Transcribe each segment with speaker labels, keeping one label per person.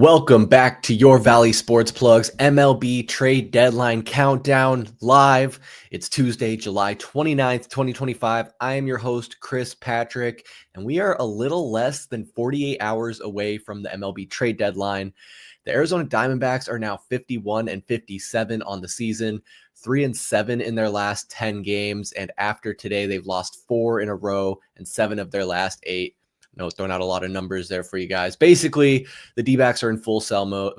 Speaker 1: Welcome back to your Valley Sports Plugs MLB trade deadline countdown live. It's Tuesday, July 29th, 2025. I am your host, Chris Patrick, and we are a little less than 48 hours away from the MLB trade deadline. The Arizona Diamondbacks are now 51-57 on the season, 3-7 in their last 10 games, and after today, they've lost 4 in a row and 7 of their last 8. No, throwing out a lot of numbers there for you guys. Basically, the D-backs are in full sell mode.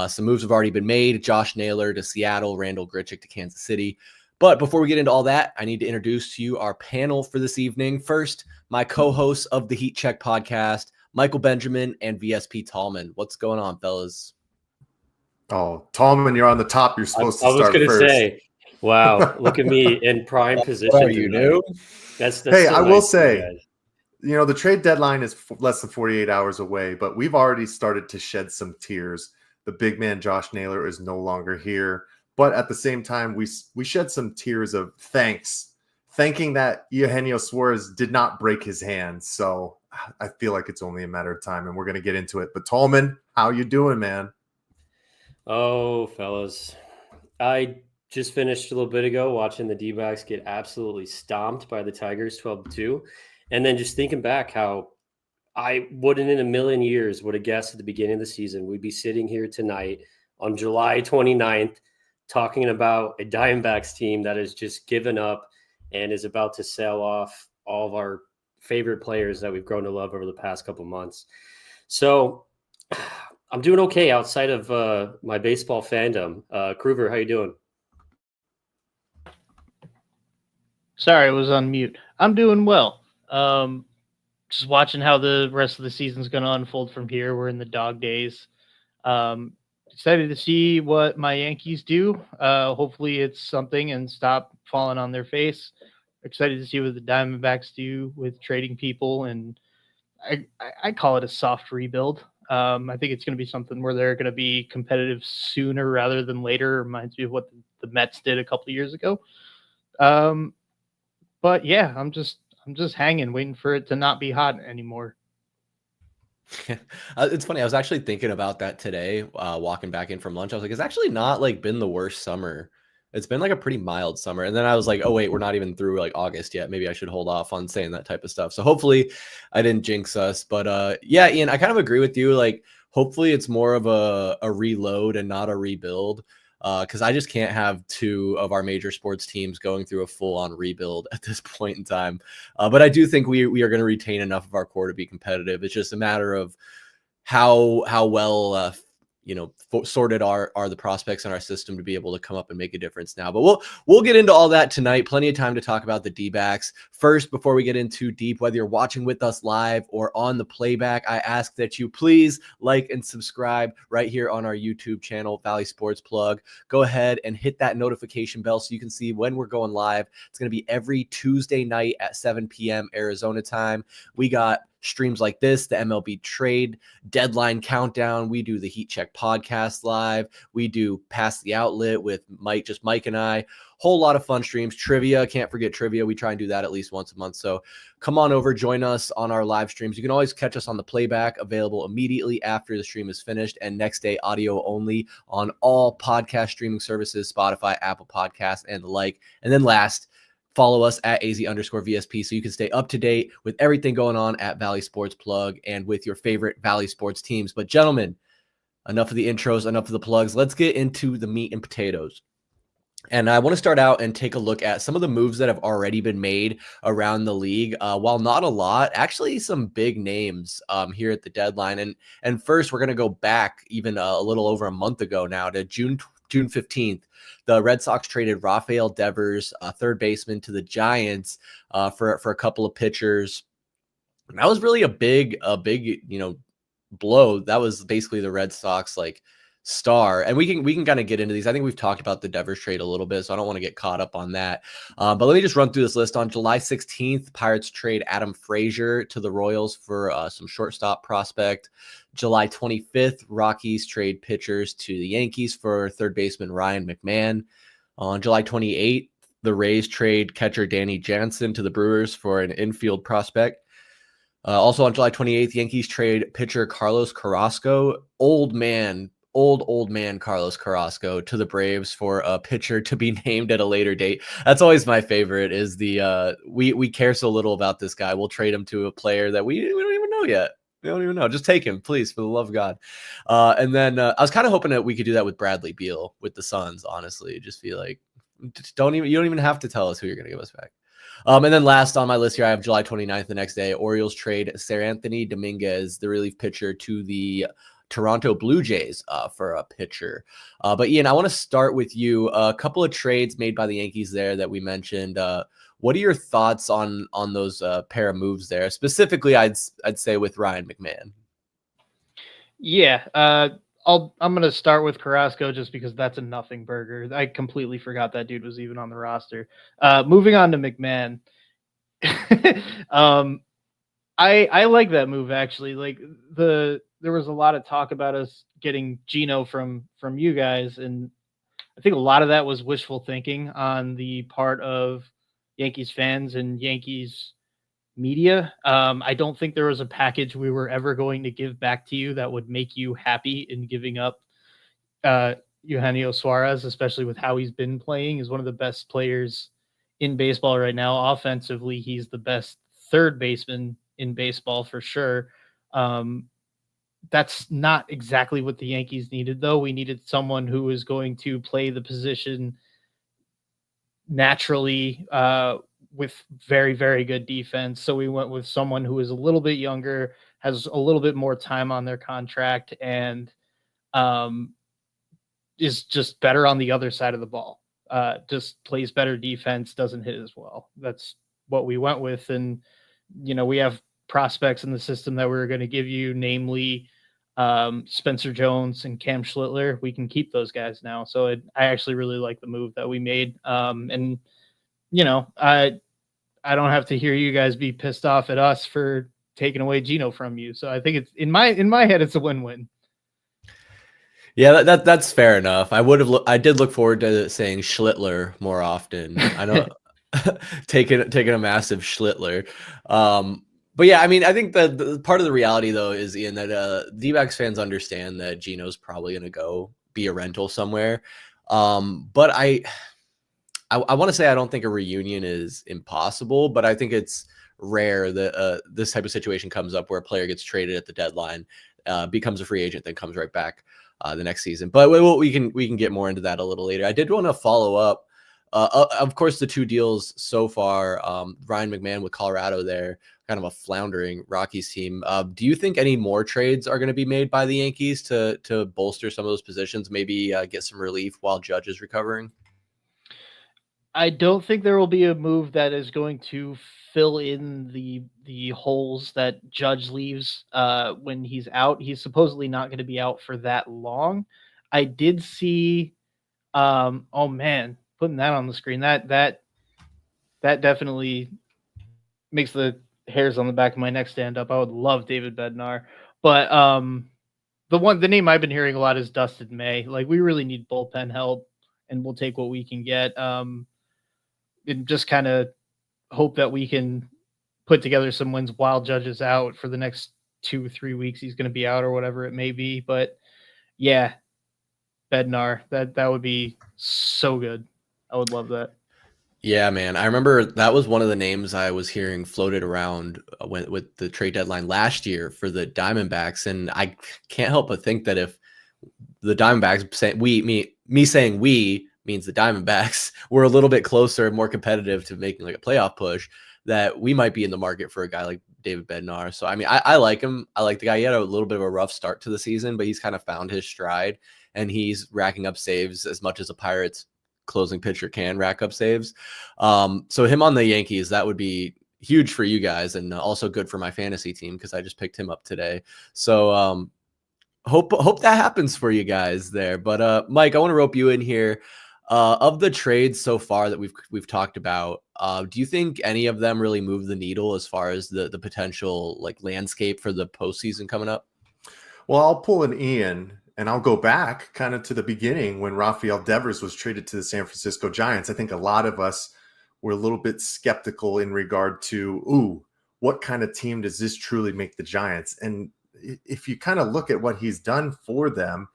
Speaker 1: Some moves have already been made. Josh Naylor to Seattle, Randal, Grichuk to Kansas City. But before we get into all that, I need to introduce to you our panel for this evening. First, my co-hosts of the Heat Check podcast, Michael Benjamin and VSP Tallman. What's going on, fellas?
Speaker 2: Oh, Tallman, you're on the top. You're supposed to start first.
Speaker 3: I was going to say, wow, look at me in prime position.
Speaker 1: What are you new?
Speaker 3: That's
Speaker 2: hey,
Speaker 3: so
Speaker 2: I
Speaker 3: nice
Speaker 2: will say,
Speaker 3: guys.
Speaker 2: you know, the trade deadline is less than 48 hours away, but we've already started to shed some tears. The big man, Josh Naylor, is no longer here. But at the same time, we shed some tears of thanking that Eugenio Suarez did not break his hand. So I feel like it's only a matter of time, and we're going to get into it. But Tallman, how you doing, man?
Speaker 3: Oh, fellas. I just finished a little bit ago watching the D-backs get absolutely stomped by the Tigers 12-2. And then just thinking back how I wouldn't in a million years would have guessed at the beginning of the season we'd be sitting here tonight on July 29th talking about a Diamondbacks team that has just given up and is about to sell off all of our favorite players that we've grown to love over the past couple months. So I'm doing okay outside of my baseball fandom. Kruger, how you doing?
Speaker 4: Sorry, I was on mute. I'm doing well. Just watching how the rest of the season's going to unfold from here. We're in the dog days. Excited to see what my Yankees do. Hopefully it's something and stop falling on their face. Excited to see what the Diamondbacks do with trading people, and I call it a soft rebuild. I think it's going to be something where they're going to be competitive sooner rather than later. Reminds me of what the Mets did a couple of years ago. But yeah, I'm just hanging, waiting for it to not be hot anymore.
Speaker 1: It's funny. I was actually thinking about that today, walking back in from lunch. I was like, it's actually not like been the worst summer. It's been like a pretty mild summer. And then I was like, oh wait, we're not even through like August yet. Maybe I should hold off on saying that type of stuff. So hopefully I didn't jinx us. But yeah, Ian, I kind of agree with you. Like, hopefully it's more of a reload and not a rebuild. Because I just can't have 2 of our major sports teams going through a full-on rebuild at this point in time. But I do think we are going to retain enough of our core to be competitive. It's just a matter of how well sorted are the prospects in our system to be able to come up and make a difference now. But we'll get into all that tonight. Plenty of time to talk about the D-backs. First, before we get into deep, whether you're watching with us live or on the playback, I ask that you please like and subscribe right here on our YouTube channel, Valley Sports Plug. Go ahead and hit that notification bell so you can see when we're going live. It's going to be every Tuesday night at 7 p.m. Arizona time. We got streams like this, the MLB trade deadline countdown. We do the Heat Check podcast live. We do Pass the Outlet with Mike and I. Whole lot of fun streams. Trivia, can't forget trivia. We try and do that at least once a month. So come on over, join us on our live streams. You can always catch us on the playback, available immediately after the stream is finished, and next day audio only on all podcast streaming services, Spotify, Apple Podcasts, and the like. And then last, follow us at AZ_VSP so you can stay up to date with everything going on at Valley Sports Plug and with your favorite Valley Sports teams. But gentlemen, enough of the intros, enough of the plugs. Let's get into the meat and potatoes. And I want to start out and take a look at some of the moves that have already been made around the league. While not a lot, actually some big names here at the deadline. And first, we're going to go back even a little over a month ago now to June 15th. The Red Sox traded Rafael Devers, third baseman, to the Giants for a couple of pitchers. And that was really a big blow. That was basically the Red Sox star. And we can kind of get into these. I think we've talked about the Devers trade a little bit, so I don't want to get caught up on that. But let me just run through this list. On July 16th, Pirates trade Adam Frazier to the Royals for some shortstop prospect. July 25th, Rockies trade pitchers to the Yankees for third baseman Ryan McMahon. On July 28th, the Rays trade catcher Danny Jansen to the Brewers for an infield prospect. Also on July 28th, Yankees trade pitcher Carlos Carrasco, old man Carlos Carrasco, to the Braves for a pitcher to be named at a later date. That's always my favorite, is the we care so little about this guy. We'll trade him to a player that we don't even know yet. We don't even know. Just take him, please, for the love of God. And then I was kind of hoping that we could do that with Bradley Beal with the Suns, honestly. Just feel like, you don't even have to tell us who you're going to give us back. And then last on my list here, I have July 29th, the next day. Orioles trade Seranthony Dominguez, the relief pitcher, to the Toronto Blue Jays for a pitcher. But Ian, I want to start with you. A couple of trades made by the Yankees there that we mentioned. What are your thoughts on those pair of moves there? Specifically, I'd say with Ryan McMahon.
Speaker 4: Yeah, I'm going to start with Carrasco just because that's a nothing burger. I completely forgot that dude was even on the roster. Moving on to McMahon. I like that move, actually. Like, there was a lot of talk about us getting Gino from you guys, and I think a lot of that was wishful thinking on the part of Yankees fans and Yankees media. I don't think there was a package we were ever going to give back to you that would make you happy in giving up Eugenio Suarez, especially with how he's been playing. He's one of the best players in baseball right now. Offensively, he's the best third baseman in baseball for sure. That's not exactly what the Yankees needed, though. We needed someone who was going to play the position naturally, with very, very good defense. So we went with someone who is a little bit younger, has a little bit more time on their contract, and is just better on the other side of the ball. Just plays better defense, doesn't hit as well. That's what we went with. And, we have prospects in the system that we were going to give you, namely Spencer Jones and Cam Schlittler. We can keep those guys now. So I actually really like the move that we made. And, I don't have to hear you guys be pissed off at us for taking away Gino from you. So I think it's in my head, it's a win-win.
Speaker 1: Yeah, that's fair enough. I did look forward to saying Schlittler more often. I know taking a massive Schlittler. But yeah, I mean, I think the part of the reality, though, is, Ian, that D-backs fans understand that Gino's probably going to go be a rental somewhere. But I want to say I don't think a reunion is impossible, but I think it's rare that this type of situation comes up where a player gets traded at the deadline, becomes a free agent, then comes right back the next season. But we can get more into that a little later. I did want to follow up. Of course, the two deals so far, Ryan McMahon with Colorado there, kind of a floundering Rockies team. Do you think any more trades are going to be made by the Yankees to bolster some of those positions, maybe get some relief while Judge is recovering?
Speaker 4: I don't think there will be a move that is going to fill in the holes that Judge leaves when he's out. He's supposedly not going to be out for that long. I did see, oh man, putting that on the screen, that definitely makes the hairs on the back of my neck stand up. I would love David Bednar, but the name I've been hearing a lot is Dustin May. Like, we really need bullpen help, and we'll take what we can get. And just kind of hope that we can put together some wins while Judge is out for the next 2-3 weeks. He's going to be out or whatever it may be. But yeah, Bednar, that would be so good. I would love that.
Speaker 1: Yeah, man. I remember that was one of the names I was hearing floated around with the trade deadline last year for the Diamondbacks. And I can't help but think that if the Diamondbacks say me saying we means the Diamondbacks were a little bit closer and more competitive to making like a playoff push, that we might be in the market for a guy like David Bednar. So, I mean, I like him. I like the guy. He had a little bit of a rough start to the season, but he's kind of found his stride, and he's racking up saves as much as a Pirates closing pitcher can rack up saves. So him on the Yankees, that would be huge for you guys, and also good for my fantasy team because I just picked him up today. So hope that happens for you guys there. But Mike, I want to rope you in here. Of the trades so far that we've talked about, do you think any of them really move the needle as far as the potential like landscape for the postseason coming up?
Speaker 2: Well, I'll pull an Ian and I'll go back kind of to the beginning when Rafael Devers was traded to the San Francisco Giants. I think a lot of us were a little bit skeptical in regard to, what kind of team does this truly make the Giants? And if you kind of look at what he's done for them,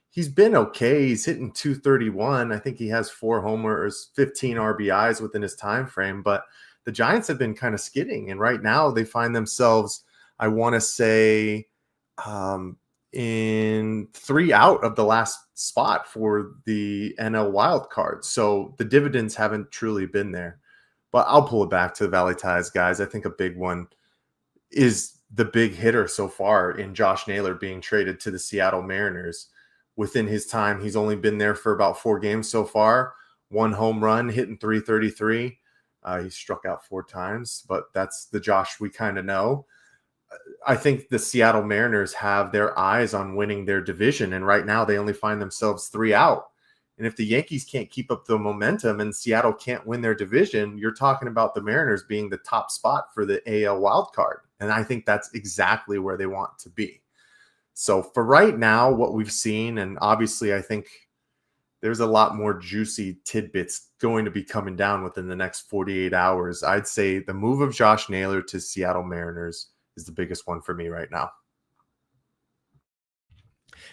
Speaker 2: he's been okay. He's hitting 231. I think he has 4 homers, 15 RBIs within his time frame. But the Giants have been kind of skidding. And right now they find themselves, I want to say, in 3 out of the last spot for the NL wild card. So the dividends haven't truly been there. But I'll pull it back to the Valley Ties, guys. I think a big one is the big hitter so far in Josh Naylor being traded to the Seattle Mariners. Within his time, he's only been there for about 4 games so far. 1 home run, hitting 333. He struck out 4 times, but that's the Josh we kind of know. I think the Seattle Mariners have their eyes on winning their division, and right now they only find themselves 3 out. And if the Yankees can't keep up the momentum and Seattle can't win their division, you're talking about the Mariners being the top spot for the AL wildcard. And I think that's exactly where they want to be. So for right now, what we've seen, and obviously I think there's a lot more juicy tidbits going to be coming down within the next 48 hours. I'd say the move of Josh Naylor to Seattle Mariners is the biggest one for me right now.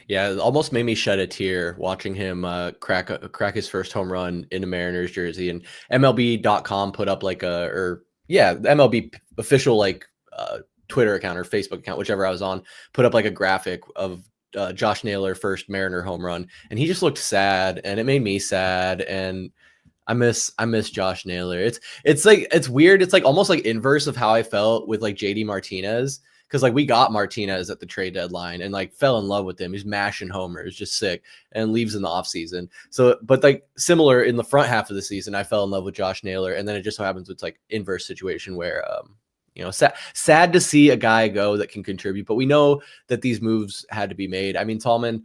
Speaker 1: Yeah, it almost made me shed a tear watching him crack his first home run in a Mariners jersey. And MLB.com put up the MLB official Twitter account or Facebook account, whichever I was on, put up a graphic of Josh Naylor first Mariner home run, and he just looked sad, and it made me sad. And I miss Josh Naylor. It's weird. It's almost inverse of how I felt with JD Martinez. Because we got Martinez at the trade deadline and fell in love with him. He's mashing homers, just sick, and leaves in the offseason. So, but similar in the front half of the season, I fell in love with Josh Naylor, and then it just so happens it's inverse situation where sad to see a guy go that can contribute. But we know that these moves had to be made. I mean, Tallman,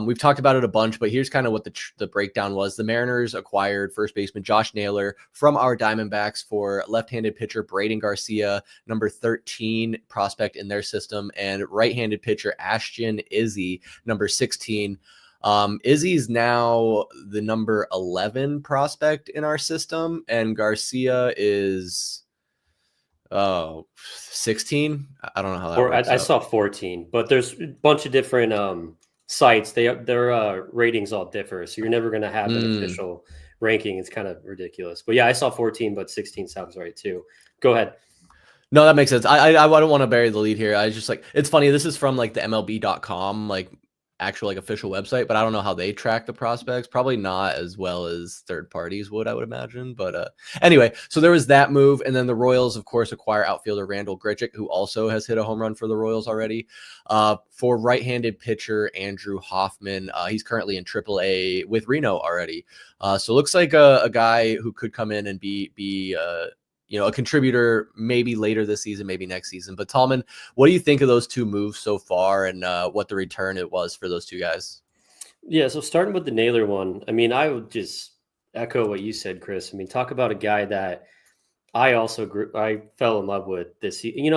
Speaker 1: we've talked about it a bunch, but here's kind of what the breakdown was. The Mariners acquired first baseman Josh Naylor from our Diamondbacks for left-handed pitcher Braden Garcia, number 13 prospect in their system, and right-handed pitcher Ashton Izzy, number 16. Izzy's now the number 11 prospect in our system, and Garcia is 16. I don't know how that works.
Speaker 3: I saw 14, but there's a bunch of different sites. Their ratings all differ, so you're never going to have an official ranking. It's kind of ridiculous. But yeah, I saw 14, but 16 sounds right too. Go ahead.
Speaker 1: No, that makes sense. I don't want to bury the lead here. I just it's funny. This is from the MLB.com actual official website, but I don't know how they track the prospects. Probably not as well as third parties would, I would imagine. But anyway, so there was that move, and then the Royals, of course, acquire outfielder Randal Grichuk, who also has hit a home run for the Royals already. For right-handed pitcher Andrew Hoffman, he's currently in AAA with Reno already. So looks like a guy who could come in and be a contributor maybe later this season, maybe next season. But Tallman, what do you think of those 2 moves so far, and what the return it was for those 2 guys?
Speaker 3: Yeah, so starting with the Naylor one, I mean, I would just echo what you said, Chris. I mean, talk about a guy that I fell in love with this. He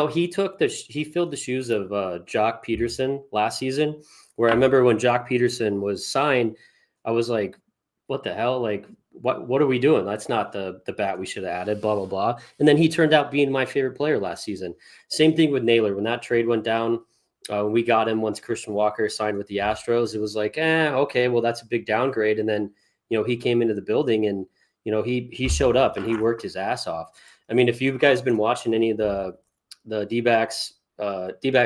Speaker 3: filled the shoes of Jock Peterson last season, where I remember when Jock Peterson was signed, I was like, what the hell? What are we doing? That's not the bat we should have added, blah, blah, blah. And then he turned out being my favorite player last season. Same thing with Naylor. When that trade went down, we got him once Christian Walker signed with the Astros. It was okay, well, that's a big downgrade. And then, he came into the building and, he showed up and he worked his ass off. I mean, if you guys have been watching any of the D-backs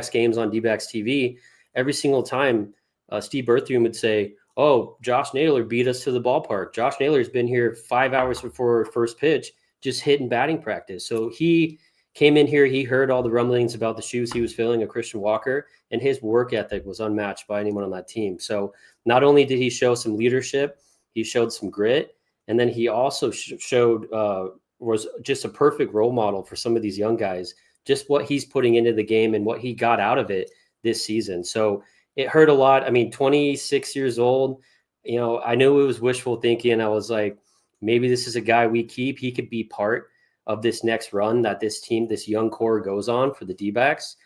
Speaker 3: games on D-backs TV, every single time Steve Berthium would say, oh, Josh Naylor beat us to the ballpark. Josh Naylor's been here 5 hours before first pitch, just hitting batting practice. So he came in here, he heard all the rumblings about the shoes he was filling of Christian Walker, and his work ethic was unmatched by anyone on that team. So not only did he show some leadership, he showed some grit, and then he also showed was just a perfect role model for some of these young guys, just what he's putting into the game and what he got out of it this season. So it hurt a lot. I mean, 26 years old, I knew it was wishful thinking. I was like, maybe this is a guy we keep. He could be part of this next run that this team, this young core goes on for the D-backs.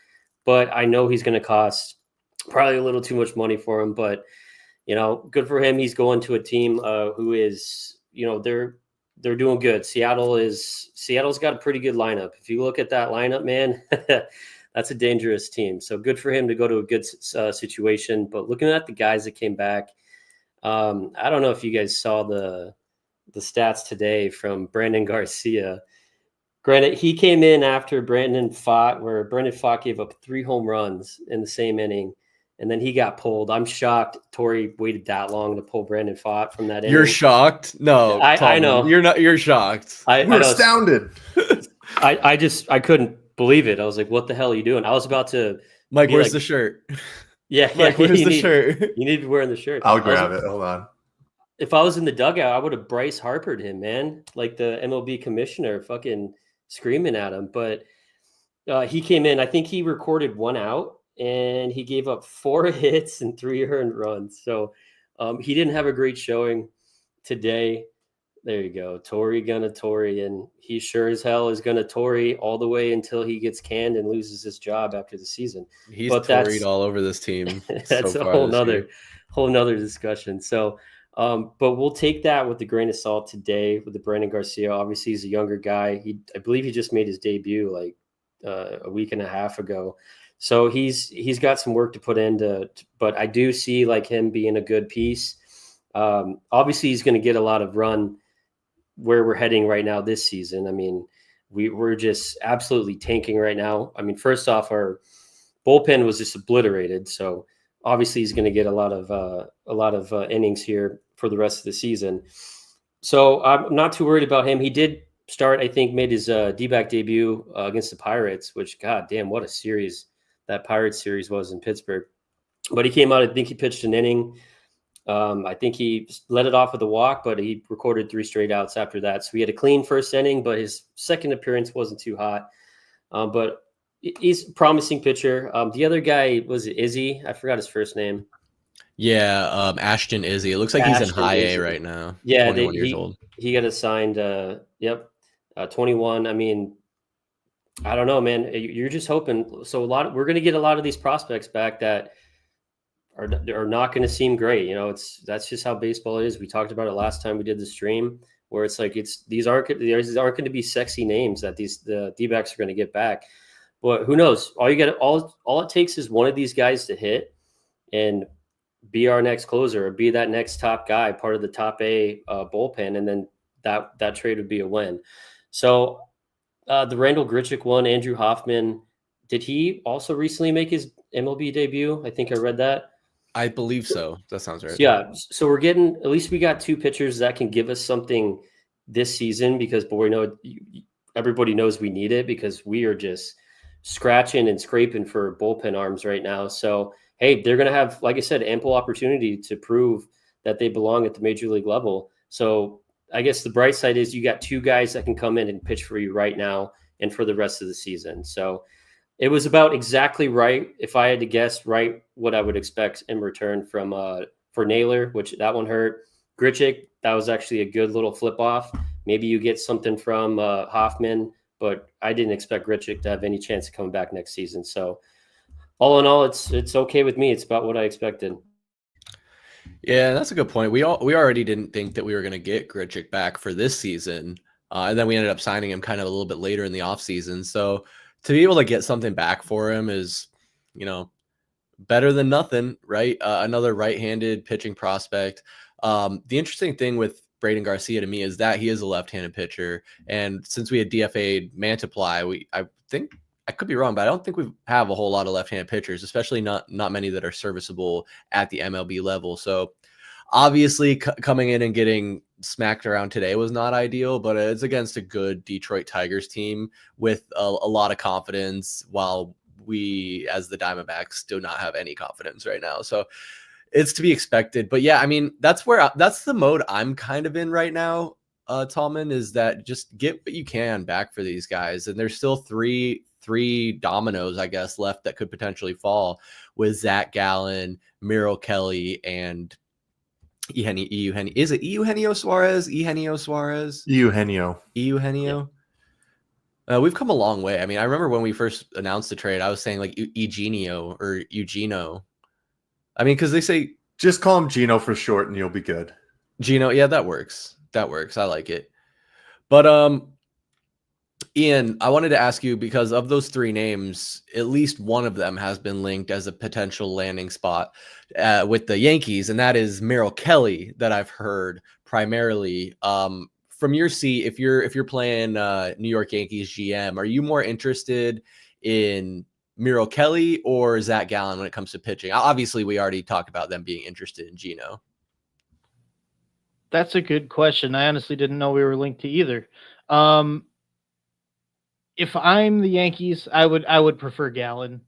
Speaker 3: But I know he's going to cost probably a little too much money for him. But, good for him. He's going to a team who is, they're doing good. Seattle's got a pretty good lineup. If you look at that lineup, man, that's a dangerous team. So good for him to go to a good situation. But looking at the guys that came back, I don't know if you guys saw the stats today from Brandon Garcia. Granted, he came in after Brandon Pfaadt gave up 3 home runs in the same inning, and then he got pulled. I'm shocked Torey waited that long to pull Brandon Pfaadt from that inning.
Speaker 1: You're shocked? No,
Speaker 3: I know.
Speaker 1: You're not. You're shocked.
Speaker 2: We're astounded.
Speaker 3: I couldn't believe it. I was like, "What the hell are you doing?" I was about to.
Speaker 1: Mike, where's the shirt?
Speaker 3: Yeah,
Speaker 1: Mike, where's the shirt?
Speaker 3: You need to be wearing the shirt.
Speaker 2: I'll grab it. Hold on.
Speaker 3: If I was in the dugout, I would have Bryce Harpered him, man, like the MLB commissioner, fucking screaming at him. But he came in. I think he recorded 1 out. And he gave up 4 hits and 3 earned runs. So he didn't have a great showing today. There you go. Torey gonna Torey. And he sure as hell is gonna Torey all the way until he gets canned and loses his job after the season.
Speaker 1: He's Toreyed all over this team.
Speaker 3: That's a whole nother discussion. So, but we'll take that with a grain of salt today with the Brandon Garcia. Obviously, he's a younger guy. I believe he just made his debut like a week and a half ago. So he's got some work to put into, but I do see like him being a good piece. Obviously, he's going to get a lot of run where we're heading right now this season. I mean, we're just absolutely tanking right now. I mean, first off, our bullpen was just obliterated, so obviously he's going to get a lot of innings here for the rest of the season. So I'm not too worried about him. He did start, I think, made his D-back debut against the Pirates, which, god damn, what a series that Pirates series was in Pittsburgh. But he came out, I think he pitched an inning. I think he let it off with a walk, but he recorded 3 straight outs after that. So he had a clean first inning, but his second appearance wasn't too hot. But he's a promising pitcher. The other guy, was it Izzy? I forgot his first name.
Speaker 1: Yeah, Ashton Izzy. It looks like he's in high A right now.
Speaker 3: Yeah,
Speaker 1: 21 years old.
Speaker 3: He got assigned, 21. I mean, I don't know, man. You're just hoping. So we're going to get a lot of these prospects back that are not going to seem great. You know, that's just how baseball is. We talked about it last time we did the stream, where it's like these aren't going to be sexy names that the D-backs are going to get back. But who knows? All it takes is one of these guys to hit and be our next closer, or be that next top guy, part of the top A bullpen, and then that trade would be a win. So the Randal Grichuk one, Andrew Hoffman, did he also recently make his MLB debut? I think I read that.
Speaker 1: I believe so. That sounds right.
Speaker 3: Yeah. So at least we got 2 pitchers that can give us something this season, because everybody knows we need it, because we are just scratching and scraping for bullpen arms right now. So, hey, they're going to have, like I said, ample opportunity to prove that they belong at the major league level. So I guess the bright side is you got 2 guys that can come in and pitch for you right now and for the rest of the season. So it was about exactly right, if I had to guess, right, what I would expect in return from for Naylor, which that one hurt. Grichuk, that was actually a good little flip off. Maybe you get something from Hoffman, but I didn't expect Grichuk to have any chance of coming back next season. So all in all, it's okay with me. It's about what I expected.
Speaker 1: Yeah, that's a good point. We already didn't think that we were going to get Grichuk back for this season, and then we ended up signing him kind of a little bit later in the offseason. So to be able to get something back for him is, better than nothing, right? Another right-handed pitching prospect. The interesting thing with Brandon Garcia to me is that he is a left-handed pitcher, and since we had DFA'd Mantiply, I think, I could be wrong, but I don't think we have a whole lot of left-handed pitchers, especially not many that are serviceable at the MLB level. So obviously coming in and getting smacked around today was not ideal, but it's against a good Detroit Tigers team with a lot of confidence, while we as the Diamondbacks do not have any confidence right now. So it's to be expected. But yeah, I mean, that's the mode I'm kind of in right now, Tallman, is that just get what you can back for these guys. And there's still three dominoes, I guess, left that could potentially fall with Zach Gallen, Merrill Kelly, and Eugenio. Is it Eugenio Suarez? Eugenio. We've come a long way. I mean, I remember when we first announced the trade, I was saying like Eugenio or Eugenio. I mean, because they say
Speaker 2: just call him Gino for short and you'll be good.
Speaker 1: Gino, yeah, that works. I like it. But Ian, I wanted to ask you, because of those three names, at least one of them has been linked as a potential landing spot with the Yankees, and that is Merrill Kelly, that I've heard primarily. From your seat, if you're playing New York Yankees GM, are you more interested in Merrill Kelly or Zach Gallen when it comes to pitching? Obviously, we already talked about them being interested in Gino.
Speaker 4: That's a good question. I honestly didn't know we were linked to either. If I'm the Yankees, I would prefer Gallen,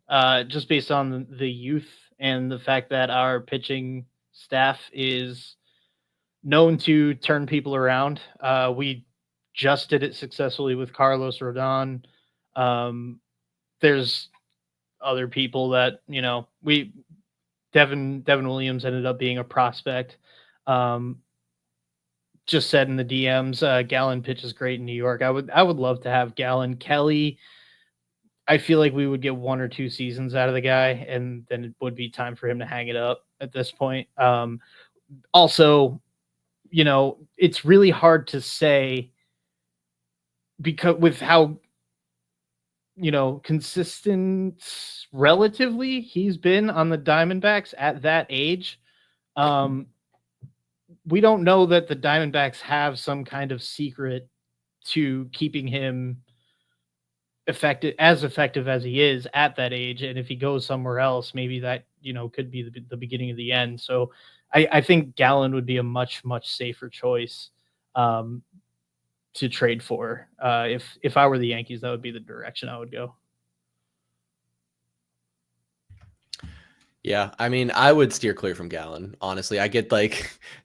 Speaker 4: just based on the youth and the fact that our pitching staff is known to turn people around. We just did it successfully with Carlos Rodon. There's other people that, Devin Williams ended up being a prospect. Just said in the DMs, Gallen pitches great in New York. I would love to have Gallen. Kelly, I feel like we would get 1 or 2 seasons out of the guy, and then it would be time for him to hang it up at this point. Also, it's really hard to say, because with how, consistent relatively he's been on the Diamondbacks at that age. We don't know that the Diamondbacks have some kind of secret to keeping him effective as he is at that age. And if he goes somewhere else, maybe that, could be the beginning of the end. So I think Gallen would be a much, much safer choice to trade for. If I were the Yankees, that would be the direction I would go.
Speaker 1: Yeah, I mean, I would steer clear from Gallen. Honestly, I get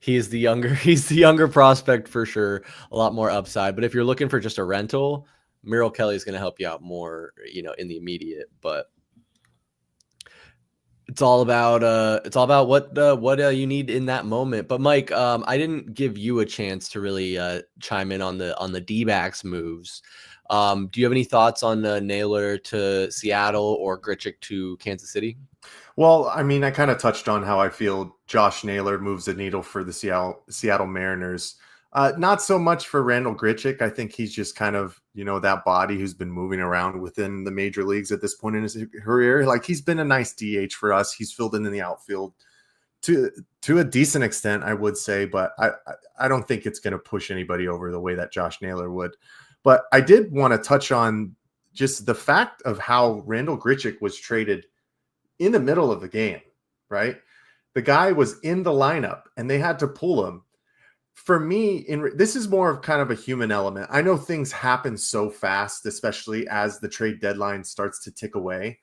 Speaker 1: he's the younger prospect for sure, a lot more upside. But if you're looking for just a rental, Merrill Kelly is going to help you out more, in the immediate. But it's all about what you need in that moment. But Mike, I didn't give you a chance to really chime in on the D-backs moves. Do you have any thoughts on Naylor to Seattle or Grichuk to Kansas City?
Speaker 2: Well, I mean, I kind of touched on how I feel Josh Naylor moves the needle for the Seattle Mariners. Not so much for Randal Grichuk. I think he's just kind of, that body who's been moving around within the major leagues at this point in his career. Like, he's been a nice DH for us. He's filled in the outfield to a decent extent, I would say, but I don't think it's going to push anybody over the way that Josh Naylor would. But I did want to touch on just the fact of how Randal Grichuk was traded in the middle of the game, right? The guy was in the lineup and they had to pull him. For me, this is more of kind of a human element. I know things happen so fast, especially as the trade deadline starts to tick away.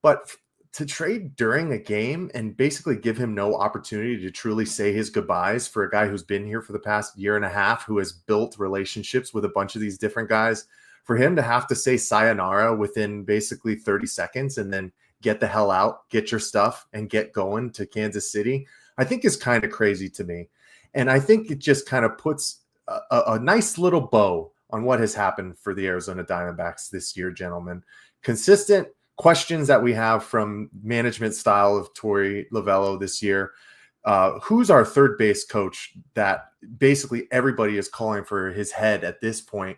Speaker 2: But to trade during a game and basically give him no opportunity to truly say his goodbyes for a guy who's been here for the past year and a half, who has built relationships with a bunch of these different guys, for him to have to say sayonara within basically 30 seconds and then get the hell out, get your stuff, and get going to Kansas City, I think is kind of crazy to me. And I think it just kind of puts a nice little bow on what has happened for the Arizona Diamondbacks this year, gentlemen. Consistent questions that we have from management style of Torey, Lovullo this year. Who's our third base coach that basically everybody is calling for his head at this point?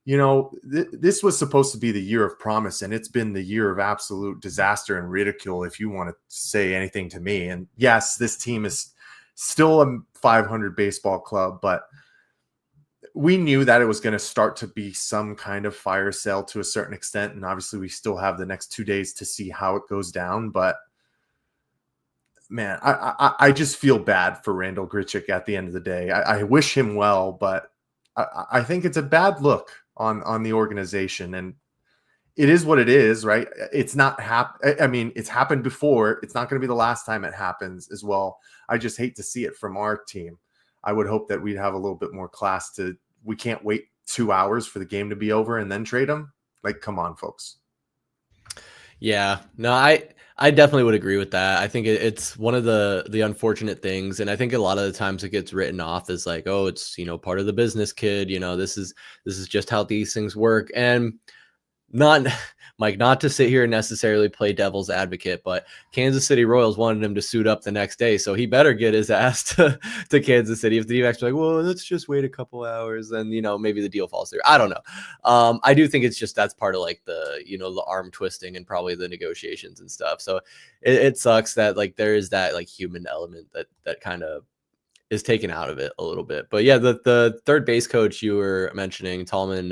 Speaker 2: This was supposed to be the year of promise, and it's been the year of absolute disaster and ridicule, if you want to say anything to me. And yes, this team is still a 500 baseball club, but we knew that it was going to start to be some kind of fire sale to a certain extent. And obviously we still have the next 2 days to see how it goes down. But man, I just feel bad for Randal Grichuk at the end of the day. I wish him well, but I think it's a bad look on the organization, and it is what it is, right? It's not it's happened before. It's not going to be the last time it happens as well. I just hate to see it from our team. I would hope that we'd have a little bit more class we can't wait 2 hours for the game to be over and then trade them. Like, come on, folks.
Speaker 1: Yeah, no, I definitely would agree with that. I think it's one of the unfortunate things, and I think a lot of the times it gets written off as like, oh, it's part of the business, kid. This is just how these things work, and not Mike, not to sit here and necessarily play devil's advocate, but Kansas City Royals wanted him to suit up the next day, so he better get his ass to Kansas City. If the D-backs are like, well, let's just wait a couple hours, then maybe the deal falls through. I don't know. I do think it's just that's part of like the the arm twisting and probably the negotiations and stuff. So it sucks that like there is that like human element that kind of is taken out of it a little bit. But yeah, the third base coach you were mentioning, Tallman,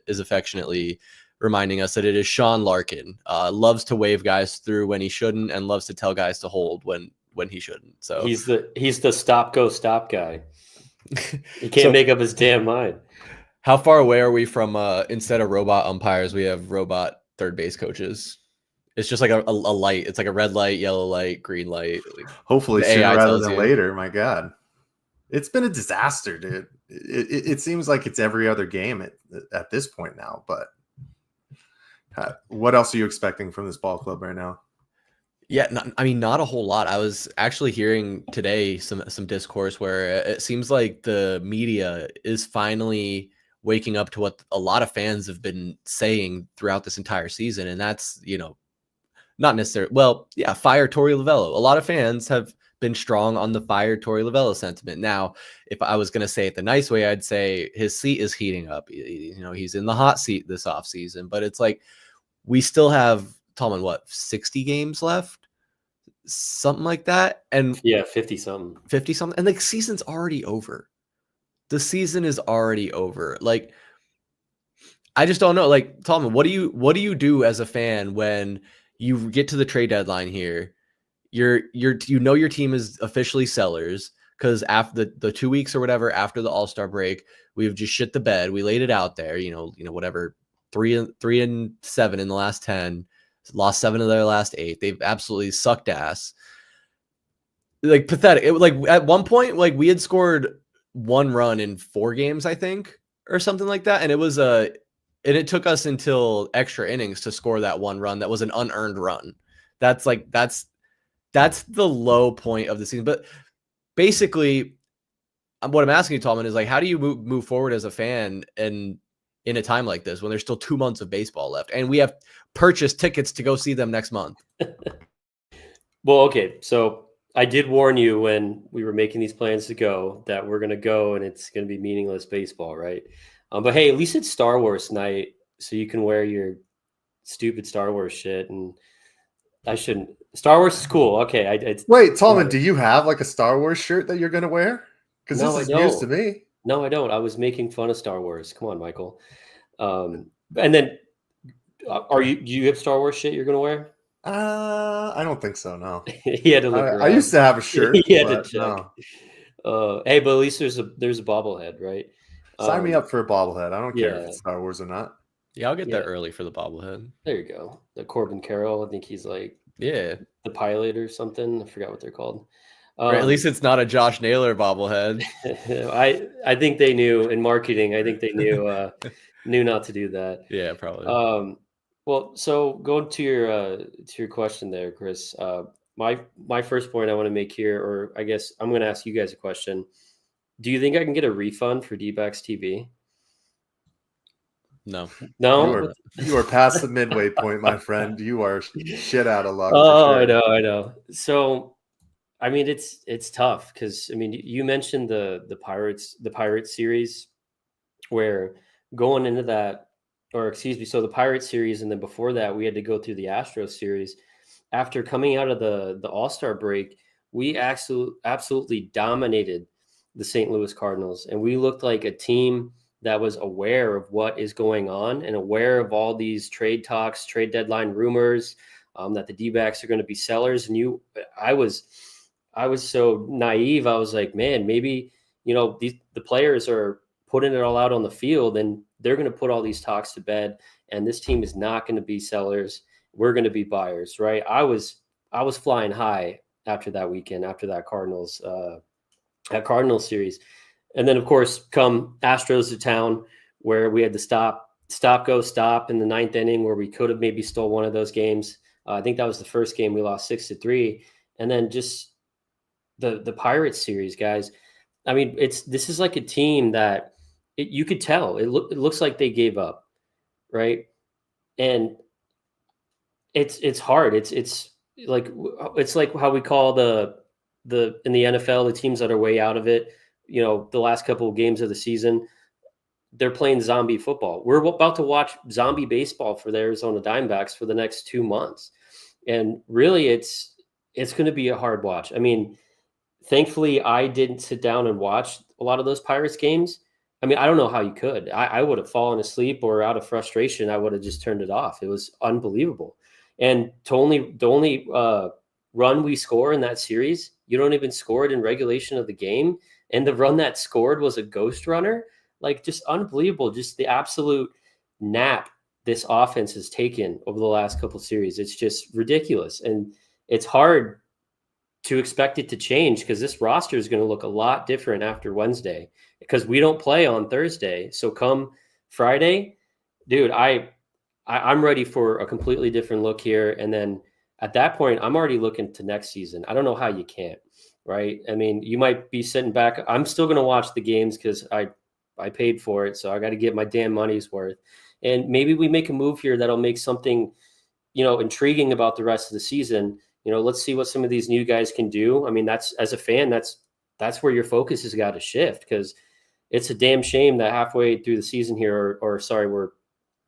Speaker 1: is affectionately reminding us that it is Sean Larkin. Loves to wave guys through when he shouldn't, and loves to tell guys to hold when he shouldn't. So
Speaker 3: he's the stop go stop guy. He can't make up his damn mind.
Speaker 1: How far away are we from instead of robot umpires, we have robot third base coaches? It's just like a light. It's like a red light, yellow light, green light. Like,
Speaker 2: hopefully sooner rather than later. My God. It's been a disaster, dude. It seems like it's every other game at this point now. But what else are you expecting from this ball club right now?
Speaker 1: Yeah, not a whole lot. I was actually hearing today some discourse where it seems like the media is finally waking up to what a lot of fans have been saying throughout this entire season, and that's not necessarily fire Torey Lovullo. A lot of fans have been strong on the fire Torey Lovullo sentiment. Now, if I was going to say it the nice way, I'd say his seat is heating up. He's in the hot seat this offseason, but it's like we still have, Tallman, 60 games left? Something like that. And
Speaker 3: 50 something.
Speaker 1: And like season's already over. The season is already over. Like, I just don't know. Like, Tallman, what do you do as a fan when you get to the trade deadline here? Your team is officially sellers because after the 2 weeks or whatever after the All-Star break, we've just shit the bed. We laid it out there, whatever, 3-7 in the last 10, lost 7 of their last 8. They've absolutely sucked ass. Like pathetic. At one point, like we had scored 1 run in 4 games, I think, or something like that, and it took us until extra innings to score that 1 run. That was an unearned run. That's the low point of the season. But basically, what I'm asking you, Tallman, is like, how do you move forward as a fan and in a time like this when there's still 2 months of baseball left and we have purchased tickets to go see them next month?
Speaker 3: Well, okay. So I did warn you when we were making these plans to go that we're going to go and it's going to be meaningless baseball, right? But hey, at least it's Star Wars night, so you can wear your stupid Star Wars shit. And I shouldn't. Star Wars is cool. Okay.
Speaker 2: Wait, Tallman, do you have like a Star Wars shirt that you're going to wear? Because this is news to me.
Speaker 3: No, I don't. I was making fun of Star Wars. Come on, Michael. And then, do you have Star Wars shit you're going to wear?
Speaker 2: I don't think so. No.
Speaker 3: He had to look around.
Speaker 2: I used to have a shirt.
Speaker 3: He had to check. No. Hey, but at least there's a bobblehead, right?
Speaker 2: Sign me up for a bobblehead. I don't care if it's Star Wars or not.
Speaker 1: Yeah, I'll get there early for the bobblehead.
Speaker 3: There you go. The Corbin Carroll. I think he's like
Speaker 1: the
Speaker 3: pilot or something. I forgot what they're called.
Speaker 1: Or at least it's not a Josh Naylor bobblehead.
Speaker 3: I think they knew in marketing. I think they knew not to do that.
Speaker 1: Yeah, probably.
Speaker 3: Well, so going to your question there, Chris. My first point I want to make here, or I guess I'm going to ask you guys a question. Do you think I can get a refund for D-backs TV?
Speaker 1: No.
Speaker 2: You are past the midway point, my friend. You are shit out of luck.
Speaker 3: Oh, sure. I know. So, I mean, it's tough because I mean, you mentioned the Pirates series, where going into that, or excuse me, so the Pirates series, and then before that, we had to go through the Astros series. After coming out of the All-Star break, we absolutely dominated the St. Louis Cardinals, and we looked like a team that was aware of what is going on and aware of all these trade talks, trade deadline rumors, that the D-backs are going to be sellers. And I was so naive. I was like, man, maybe, the players are putting it all out on the field and they're going to put all these talks to bed. And this team is not going to be sellers. We're going to be buyers, right? I was flying high after that weekend, after that Cardinals series. And then, of course, come Astros to town, where we had to stop in the 9th inning, where we could have maybe stole one of those games. I think that was the first game we lost 6-3. And then just the Pirates series, guys. I mean, this is like a team that you could tell it looks like they gave up, right? And it's hard. It's like how we call the in the NFL, the teams that are way out of it, the last couple of games of the season, they're playing zombie football. We're about to watch zombie baseball for the Arizona Diamondbacks for the next 2 months. And really it's going to be a hard watch. I mean, thankfully I didn't sit down and watch a lot of those Pirates games. I mean, I don't know how you could. I would have fallen asleep, or out of frustration, I would have just turned it off. It was unbelievable. And the only run we score in that series, you don't even score it in regulation of the game. And the run that scored was a ghost runner. Like, just unbelievable. Just the absolute nap this offense has taken over the last couple of series. It's just ridiculous. And it's hard to expect it to change, because this roster is going to look a lot different after Wednesday, because we don't play on Thursday. So come Friday, dude, I'm ready for a completely different look here. And then at that point, I'm already looking to next season. I don't know how you can't, right? I mean, you might be sitting back. I'm still going to watch the games because I paid for it. So I got to get my damn money's worth. And maybe we make a move here that'll make something, intriguing about the rest of the season. Let's see what some of these new guys can do. I mean, that's, as a fan, that's where your focus has got to shift, because it's a damn shame that halfway through the season here, or sorry, we're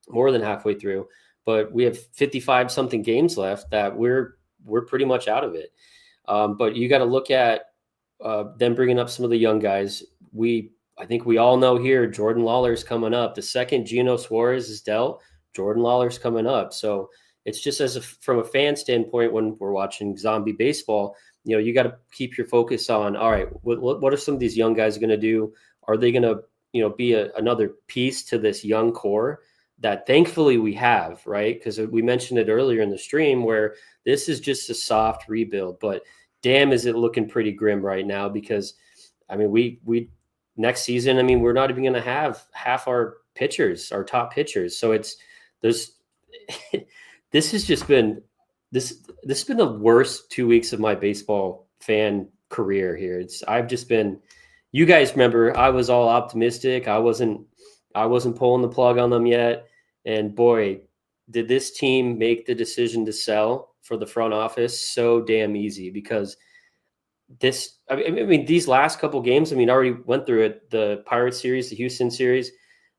Speaker 3: more than halfway through, but we have 55 something games left that we're pretty much out of it. But you got to look at them bringing up some of the young guys. I think we all know here, Jordan Lawler's coming up. The second Geno Suarez is dealt, Jordan Lawler's coming up. So it's just from a fan standpoint, when we're watching zombie baseball, you got to keep your focus on, all right, what are some of these young guys going to do? Are they going to, be another piece to this young core that thankfully we have, right? Because we mentioned it earlier in the stream, where this is just a soft rebuild, but damn, is it looking pretty grim right now, because I mean, we next season, I mean, we're not even going to have half our pitchers, our top pitchers. So this has just been this has been the worst 2 weeks of my baseball fan career here. You guys remember, I was all optimistic. I wasn't pulling the plug on them yet. And boy, did this team make the decision to sell for the front office so damn easy, because I mean, these last couple games, I mean, I already went through it, the Pirates series, the Houston series.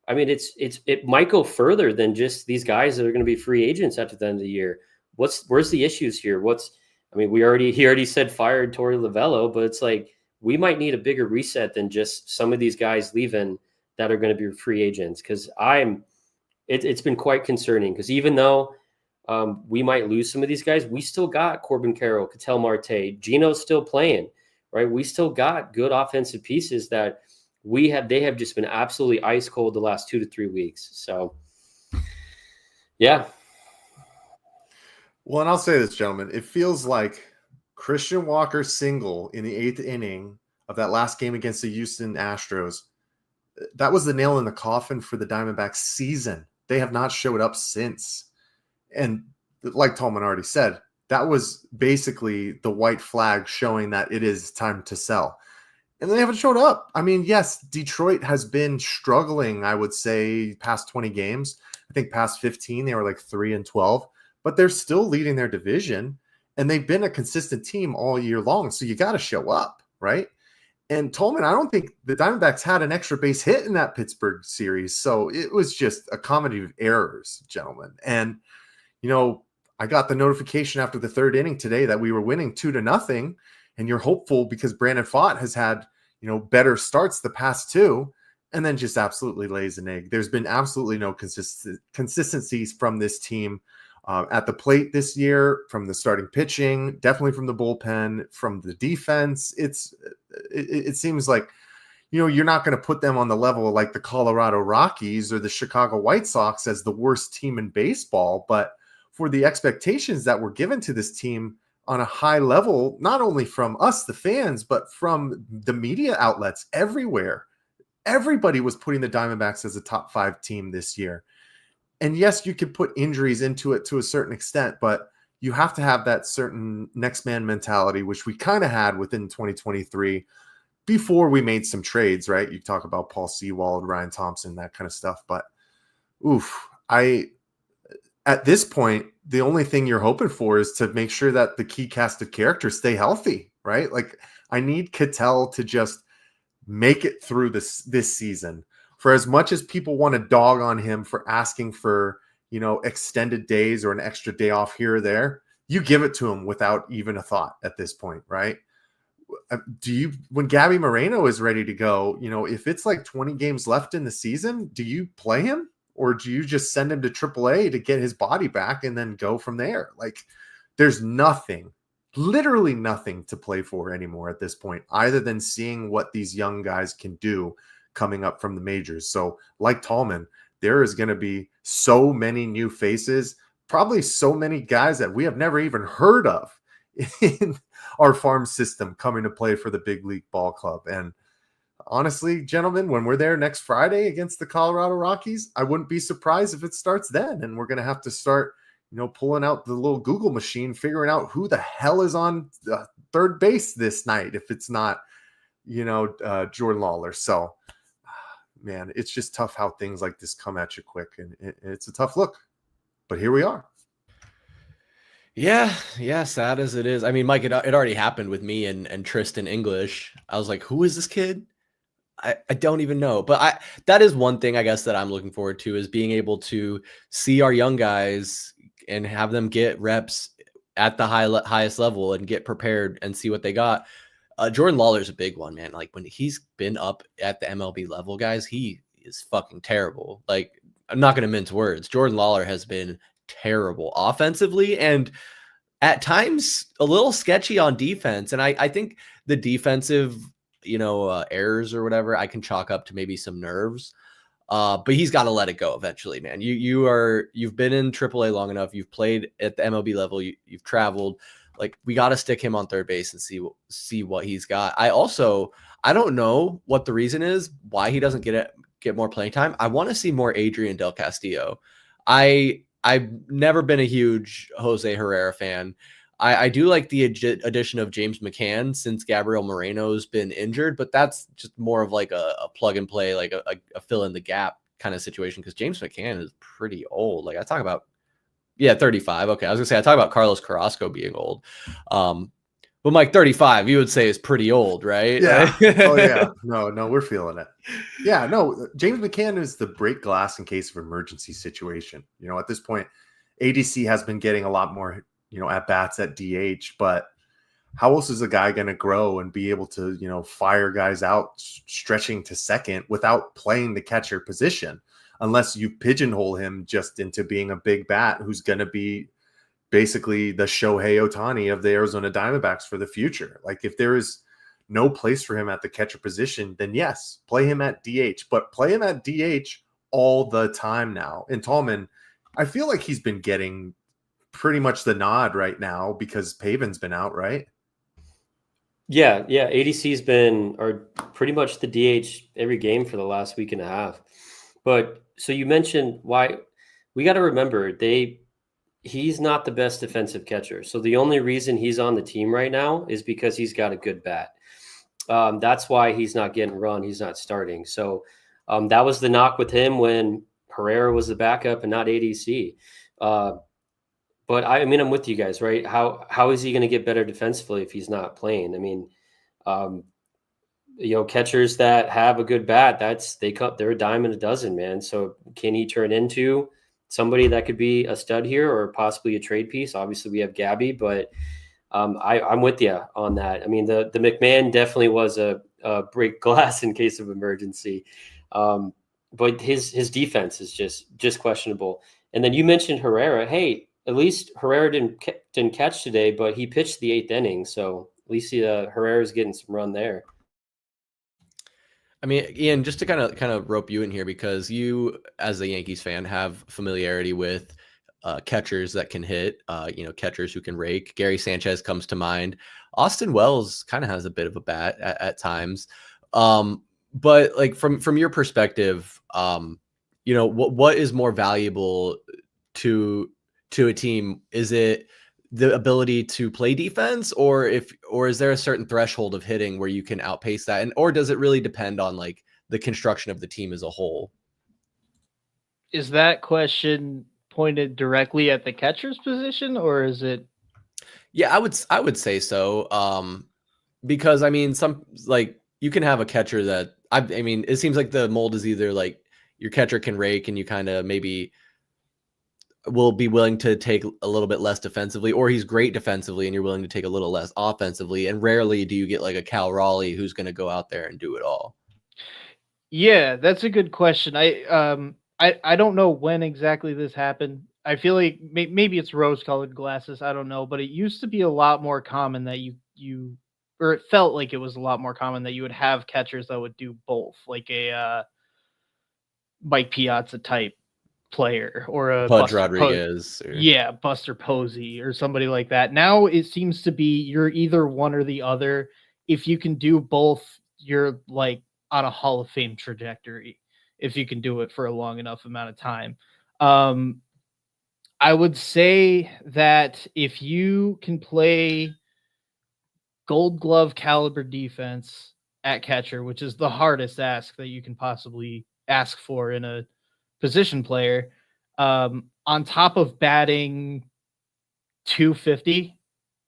Speaker 3: I mean, it might go further than just these guys that are going to be free agents after the end of the year. Where's the issues here? He already said fired Torey Lovullo, but it's like, we might need a bigger reset than just some of these guys leaving that are going to be free agents. Because it's been quite concerning, because even though we might lose some of these guys, we still got Corbin Carroll, Ketel Marte, Geno's still playing, right? We still got good offensive pieces that they have just been absolutely ice cold the last 2 to 3 weeks. So, yeah.
Speaker 2: Well, and I'll say this, gentlemen, it feels like Christian Walker's single in the 8th inning of that last game against the Houston Astros, that was the nail in the coffin for the Diamondbacks season. They have not showed up since. And like Tallman already said, that was basically the white flag showing that it is time to sell. And they haven't showed up. I mean, yes, Detroit has been struggling, I would say, past 20 games. I think past 15, they were like 3-12, but they're still leading their division, and they've been a consistent team all year long. So you got to show up, right? And Tallman, I don't think the Diamondbacks had an extra base hit in that Pittsburgh series. So it was just a comedy of errors, gentlemen. And, I got the notification after the 3rd inning today that we were winning 2-0, and you're hopeful because Brandon Pfaadt has had, better starts the past 2, and then just absolutely lays an egg. There's been absolutely no consistencies from this team at the plate this year, from the starting pitching, definitely from the bullpen, from the defense. It seems like, you're not going to put them on the level of like the Colorado Rockies or the Chicago White Sox as the worst team in baseball, but for the expectations that were given to this team on a high level, not only from us, the fans, but from the media outlets everywhere, everybody was putting the Diamondbacks as a top 5 team this year. And yes, you could put injuries into it to a certain extent, but you have to have that certain next man mentality, which we kind of had within 2023 before we made some trades, right? You talk about Paul Sewald, Ryan Thompson, that kind of stuff. But at this point, the only thing you're hoping for is to make sure that the key cast of characters stay healthy, right? Like I need Ketel to just make it through this season. For as much as people want to dog on him for asking for, extended days or an extra day off here or there, you give it to him without even a thought at this point, right? When Gabby Moreno is ready to go, if it's like 20 games left in the season, do you play him or do you just send him to AAA to get his body back and then go from there? Like there's nothing, literally nothing to play for anymore at this point, other than seeing what these young guys can do coming up from the majors. So like Tallman, there is going to be so many new faces, probably so many guys that we have never even heard of in our farm system coming to play for the big league ball club. And honestly, gentlemen, when we're there next Friday against the Colorado Rockies, I wouldn't be surprised if it starts then. And we're going to have to start, pulling out the little Google machine, figuring out who the hell is on third base this night. If it's not, Jordan Lawler. So, man, it's just tough how things like this come at you quick. And it's a tough look. But here we are.
Speaker 1: Yeah, sad as it is. I mean, Mike, it already happened with me and Tristan English. I was like, who is this kid? I don't even know. But that is one thing, I guess, that I'm looking forward to, is being able to see our young guys and have them get reps at the highest level and get prepared and see what they got. Jordan Lawler's a big one, man. Like when he's been up at the MLB level, guys, he is fucking terrible. Like, I'm not going to mince words. Jordan Lawler has been terrible offensively and at times a little sketchy on defense. And I think the defensive, errors or whatever, I can chalk up to maybe some nerves. But he's got to let it go eventually, man. You've been in AAA long enough. You've played at the MLB level. You've traveled. Like, we got to stick him on third base and see what he's got. I don't know what the reason is why he doesn't get more playing time. I want to see more Adrian Del Castillo. I've never been a huge Jose Herrera fan. I do like the addition of James McCann since Gabriel Moreno's been injured, but that's just more of like a plug and play, like a fill in the gap kind of situation, because James McCann is pretty old. Like I talk about, 35. Okay, I was gonna say I talk about Carlos Carrasco being old. But Mike, 35, you would say is pretty old, right?
Speaker 2: Yeah. Oh yeah. No, we're feeling it. Yeah, no, James McCann is the break glass in case of emergency situation. At this point, ADC has been getting a lot more, at bats at DH, but how else is a guy going to grow and be able to, fire guys out stretching to second without playing the catcher position, unless you pigeonhole him just into being a big bat who's going to be basically the Shohei Ohtani of the Arizona Diamondbacks for the future. Like if there is no place for him at the catcher position, then yes, play him at DH, but play him at DH all the time now. And Tallman, I feel like he's been getting pretty much the nod right now because Pavin's been out, right?
Speaker 3: Yeah. ADC's been pretty much the DH every game for the last week and a half. But so you mentioned why we got to remember he's not the best defensive catcher. So the only reason he's on the team right now is because he's got a good bat. That's why he's not getting run. He's not starting. So that was the knock with him when Herrera was the backup and not ADC. But I'm with you guys, right? How is he going to get better defensively if he's not playing? I mean, catchers that have a good bat, they're a dime in a dozen, man. So can he turn into somebody that could be a stud here or possibly a trade piece? Obviously we have Gabby, but I'm with you on that. I mean, the McMahon definitely was a break glass in case of emergency. But his defense is just questionable. And then you mentioned Herrera. Hey, at least Herrera didn't catch today, but he pitched the 8th inning. So at least Herrera's getting some run there.
Speaker 1: I mean, Ian, just to kind of rope you in here, because you, as a Yankees fan, have familiarity with catchers that can hit, catchers who can rake. Gary Sanchez comes to mind. Austin Wells kind of has a bit of a bat at times. But like from your perspective, what is more valuable to a team? Is it the ability to play defense, or is there a certain threshold of hitting where you can outpace that? Or does it really depend on like the construction of the team as a whole?
Speaker 4: Is that question pointed directly at the catcher's position, or is it?
Speaker 1: Yeah, I would say so. Because I mean, some like you can have a catcher that I mean, it seems like the mold is either like your catcher can rake and you kind of maybe will be willing to take a little bit less defensively, or he's great defensively and you're willing to take a little less offensively. And rarely do you get like a Cal Raleigh who's going to go out there and do it all.
Speaker 4: Yeah, that's a good question. I don't know when exactly this happened. I feel like maybe it's rose-colored glasses. I don't know, but it used to be a lot more common that or it felt like it was a lot more common that you would have catchers that would do both, like a Mike Piazza type player or a
Speaker 1: Pudge Rodriguez.
Speaker 4: Buster Posey or somebody like that. Now it seems to be you're either one or the other. If you can do both, you're like on a Hall of Fame trajectory if you can do it for a long enough amount of time. I would say that if you can play Gold Glove caliber defense at catcher, which is the hardest ask that you can possibly ask for in a position player, on top of batting 250,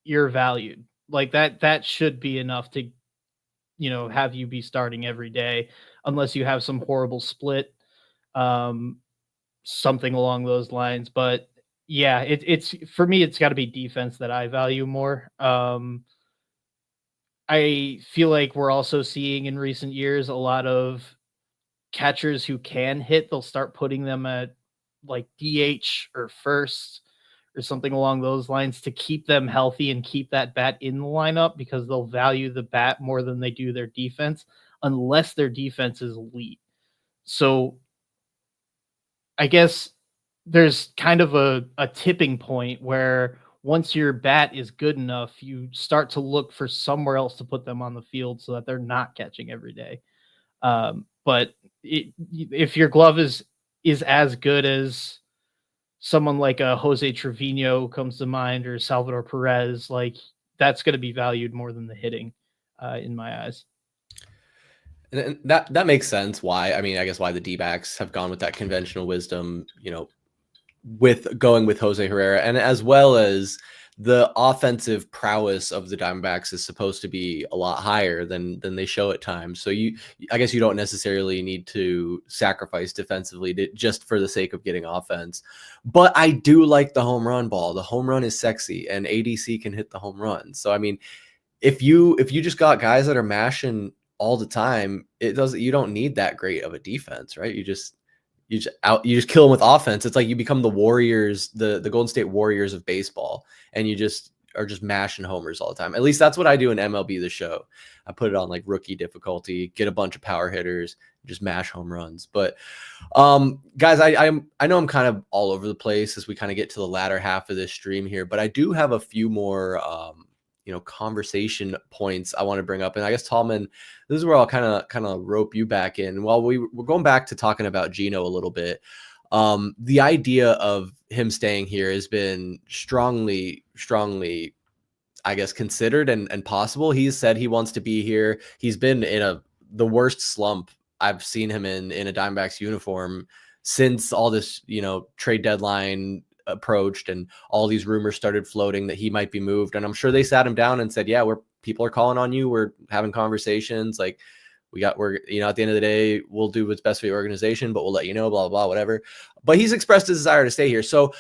Speaker 4: you're valued. Like that should be enough to, have you be starting every day, unless you have some horrible split, something along those lines. But yeah, it's for me, it's got to be defense that I value more. I feel like we're also seeing in recent years a lot of catchers who can hit. They'll start putting them at like DH or first or something along those lines to keep them healthy and keep that bat in the lineup, because they'll value the bat more than they do their defense, unless their defense is elite. So I guess there's kind of a tipping point where once your bat is good enough, you start to look for somewhere else to put them on the field so that they're not catching every day. But if your glove is as good as someone like a Jose Trevino comes to mind, or Salvador Perez, like that's going to be valued more than the hitting, in my eyes.
Speaker 1: And that makes sense. Why? I mean, I guess why the D-backs have gone with that conventional wisdom, with going with Jose Herrera, and as well as the offensive prowess of the Diamondbacks is supposed to be a lot higher than they show at times. So I guess you don't necessarily need to sacrifice defensively just for the sake of getting offense. But I do like the home run ball. The home run is sexy, and ADC can hit the home run. So I mean, if you just got guys that are mashing all the time, you don't need that great of a defense, right? You just kill them with offense. It's like you become the Warriors, the Golden State Warriors of baseball, and you just are just mashing homers all the time. At least that's what I do in MLB The Show. I put it on like rookie difficulty, get a bunch of power hitters, just mash home runs. But guys, I know I'm kind of all over the place as we kind of get to the latter half of this stream here, but I do have a few more conversation points I want to bring up. And I guess, Tallman, this is where I'll kind of rope you back in. While we're going back to talking about Gino a little bit, the idea of him staying here has been strongly, I guess, considered and possible. He's said he wants to be here. He's been in the worst slump I've seen him in a Diamondbacks uniform since all this, trade deadline approached and all these rumors started floating that he might be moved. And I'm sure they sat him down and said, yeah, people are calling on you. We're having conversations. Like we're at the end of the day, we'll do what's best for the organization, but we'll let you know, blah, blah, blah, whatever. But he's expressed his desire to stay here. So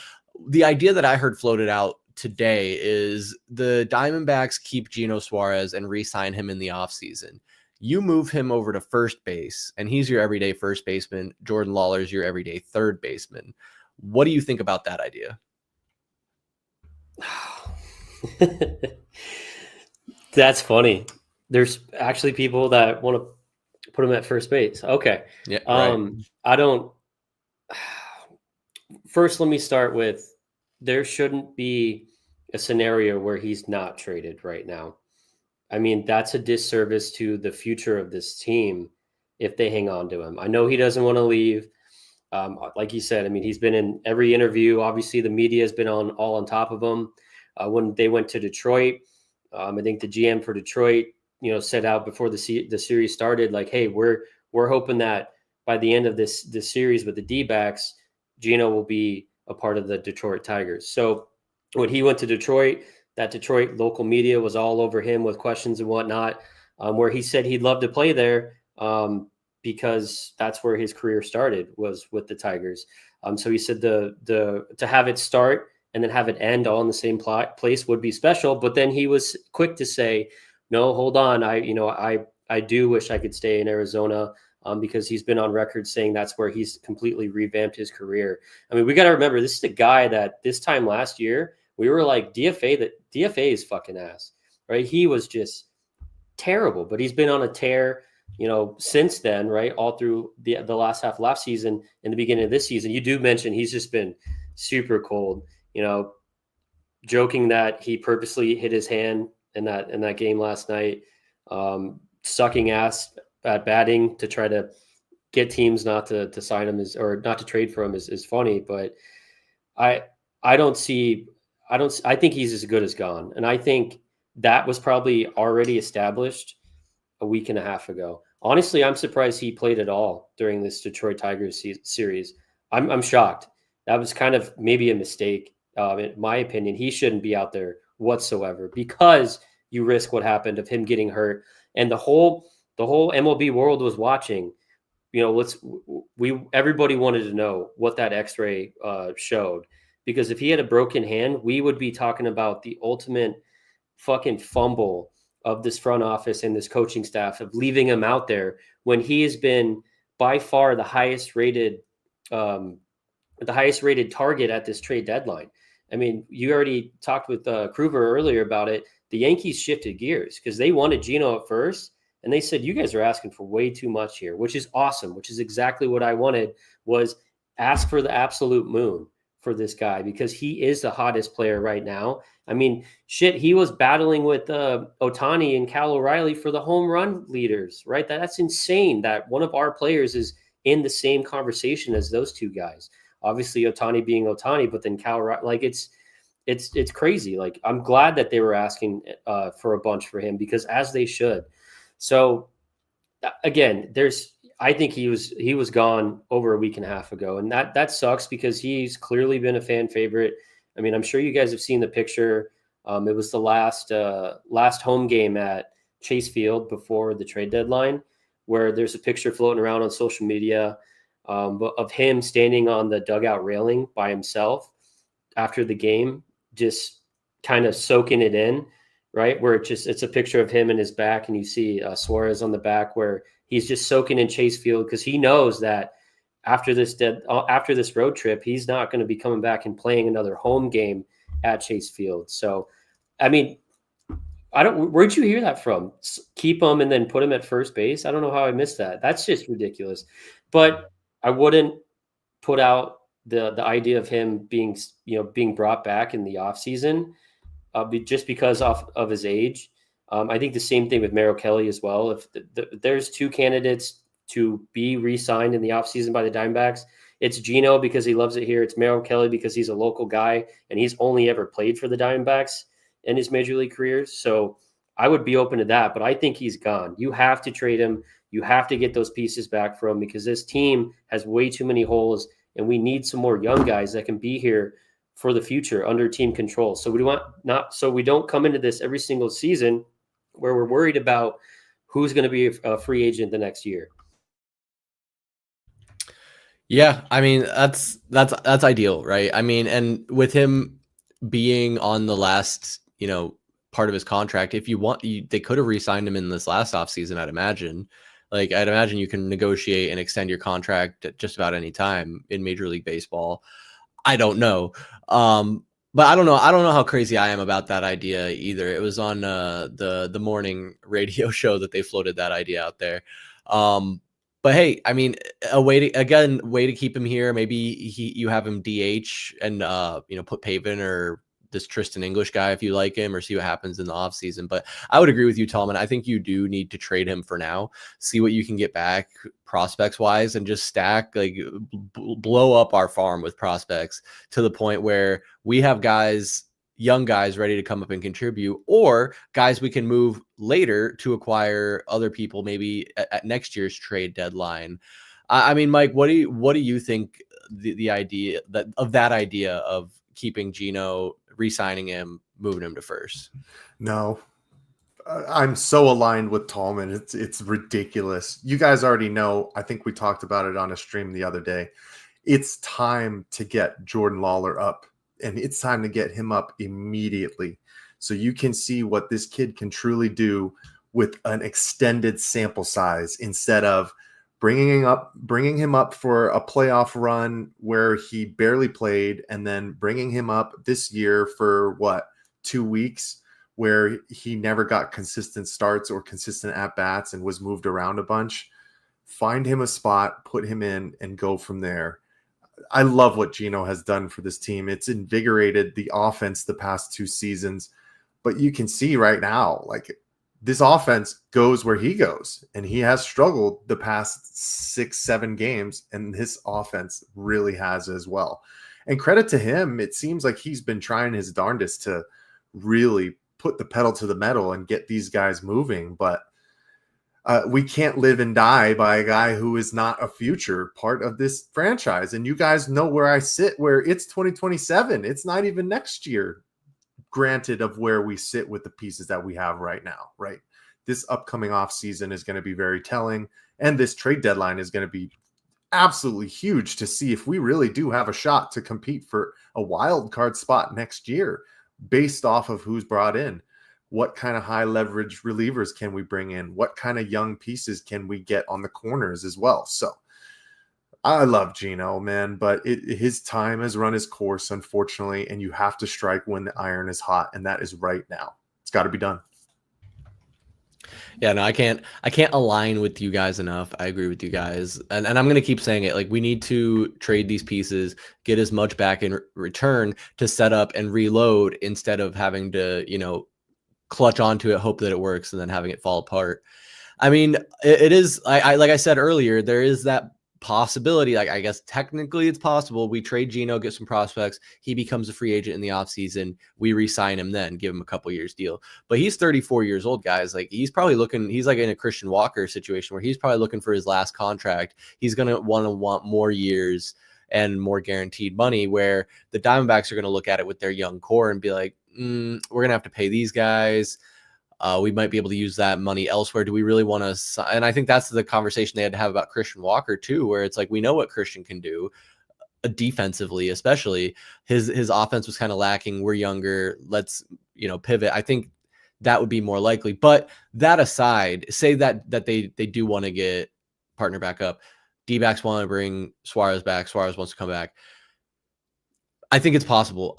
Speaker 1: the idea that I heard floated out today is the Diamondbacks keep Gino Suarez and re-sign him in the offseason. You move him over to first base and he's your everyday first baseman. Jordan Lawler's your everyday third baseman. What do you think about that idea?
Speaker 3: That's funny. There's actually people that want to put him at first base. Okay.
Speaker 1: Yeah. Right.
Speaker 3: I don't. First, let me start with there shouldn't be a scenario where he's not traded right now. I mean, that's a disservice to the future of this team if they hang on to him. I know he doesn't want to leave. Like you said, I mean, he's been in every interview. Obviously, the media has been all on top of him. When they went to Detroit, I think the GM for Detroit, set out before the series started, like, hey, we're hoping that by the end of this series with the D-backs, Gino will be a part of the Detroit Tigers. So when he went to Detroit, that Detroit local media was all over him with questions and whatnot, where he said he'd love to play there because that's where his career started, was with the Tigers. So he said to have it start and then have it end all in the same place would be special. But then he was quick to say, no, hold on. I do wish I could stay in Arizona because he's been on record saying that's where he's completely revamped his career. I mean, we got to remember, this is the guy that this time last year, we were like, DFA is fucking ass, right? He was just terrible, but he's been on a tear, since then, right? All through the last half of last season and the beginning of this season. You do mention he's just been super cold, joking that he purposely hit his hand in that game last night, sucking ass at batting to try to get teams not to sign him or not to trade for him is funny. But I think he's as good as gone. And I think that was probably already established a week and a half ago. Honestly, I'm surprised he played at all during this Detroit Tigers series. I'm shocked. That was kind of maybe a mistake. In my opinion, he shouldn't be out there whatsoever because you risk what happened of him getting hurt. And the whole MLB world was watching. Everybody wanted to know what that X-ray showed, because if he had a broken hand, we would be talking about the ultimate fucking fumble of this front office and this coaching staff of leaving him out there when he has been by far the highest rated target at this trade deadline. I mean, you already talked with Kruger earlier about it. The Yankees shifted gears because they wanted Gino at first, and they said, you guys are asking for way too much here, which is awesome, which is exactly what I wanted, was ask for the absolute moon for this guy because he is the hottest player right now. I mean, shit, he was battling with Ohtani and Cal O'Reilly for the home run leaders, right? That's insane that one of our players is in the same conversation as those two guys. Obviously, Ohtani being Ohtani, but then Cal O'Reilly, like it's crazy. Like, I'm glad that they were asking for a bunch for him because as they should. So again, I think he was gone over a week and a half ago, and that sucks because he's clearly been a fan favorite. I mean, I'm sure you guys have seen the picture. It was the last home game at Chase Field before the trade deadline, where there's a picture floating around on social media of him standing on the dugout railing by himself after the game, just kind of soaking it in, right? Where it's a picture of him in his back, and you see Suarez on the back, where he's just soaking in Chase Field because he knows that after this road trip, he's not going to be coming back and playing another home game at Chase Field. So, I mean, where'd you hear that from? Keep him and then put him at first base? I don't know how I missed that. That's just ridiculous. But I wouldn't put out the idea of him being brought back in the offseason just because of his age. I think the same thing with Merrill Kelly as well. If there's two candidates to be re-signed in the offseason by the Diamondbacks, it's Gino because he loves it here. It's Merrill Kelly because he's a local guy and he's only ever played for the Diamondbacks in his major league career. So I would be open to that, but I think he's gone. You have to trade him. You have to get those pieces back from him because this team has way too many holes and we need some more young guys that can be here for the future under team control. So we don't come into this every single season where we're worried about who's going to be a free agent the next year.
Speaker 1: Yeah, I mean, that's ideal, right? I mean, and with him being on the last, part of his contract, if you want, they could have re-signed him in this last offseason, I'd imagine. Like, I'd imagine you can negotiate and extend your contract at just about any time in Major League Baseball. I don't know. But I don't know how crazy I am about that idea either. It was on the morning radio show that they floated that idea out there. But hey, I mean, a way to keep him here. Maybe you have him DH and put Pavin or this Tristan English guy if you like him, or see what happens in the offseason. But I would agree with you, Tallman. I think you do need to trade him for now, see what you can get back prospects wise, and just stack, like, blow up our farm with prospects to the point where we have young guys ready to come up and contribute, or guys we can move later to acquire other people maybe at next year's trade deadline. I mean, Mike, what do you think the idea of keeping Gino, re-signing him, moving him to first?
Speaker 2: No. I'm so aligned with Tallman. It's ridiculous. You guys already know. I think we talked about it on a stream the other day. It's time to get Jordan Lawler up, and it's time to get him up immediately so you can see what this kid can truly do with an extended sample size instead of bringing him up for a playoff run where he barely played and then bringing him up this year for 2 weeks where he never got consistent starts or consistent at-bats and was moved around a bunch. Find him a spot, put him in, and go from there. I love what Gino has done for this team. It's invigorated the offense the past 2 seasons, but you can see right now, like, this offense goes where he goes, and he has struggled the past 6-7 games, and his offense really has as well. And credit to him, it seems like he's been trying his darndest to really put the pedal to the metal and get these guys moving. But we can't live and die by a guy who is not a future part of this franchise. And you guys know where I sit, where it's 2027. It's not even next year, granted, of where we sit with the pieces that we have right now, right? This upcoming offseason is going to be very telling. And this trade deadline is going to be absolutely huge to see if we really do have a shot to compete for a wild card spot next year, based off of who's brought in. What kind of high leverage relievers can we bring in? What kind of young pieces can we get on the corners as well? So I love Gino, man, but his time has run his course, unfortunately, and you have to strike when the iron is hot, and that is right now. It's got to be done.
Speaker 1: Yeah, no, I can't align with you guys enough. I agree with you guys. And I'm going to keep saying it. Like, we need to trade these pieces, get as much back in return to set up and reload instead of having to, clutch onto it, hope that it works, and then having it fall apart. I mean, it is, I like I said earlier, there is that possibility. Like, I guess technically it's possible. We trade Gino, get some prospects. He becomes a free agent in the offseason. We re-sign him then, give him a couple years deal. But he's 34 years old, guys. Like, he's probably he's like in a Christian Walker situation where he's probably looking for his last contract. He's going to want more years and more guaranteed money, where the Diamondbacks are going to look at it with their young core and be like, we're going to have to pay these guys. We might be able to use that money elsewhere. Do we really want to? And I think that's the conversation they had to have about Christian Walker too, where it's like, we know what Christian can do defensively, especially his offense was kind of lacking. We're younger. Let's, pivot. I think that would be more likely. But that aside, say that they do want to get partner back up. D-backs want to bring Suarez back. Suarez wants to come back. I think it's possible.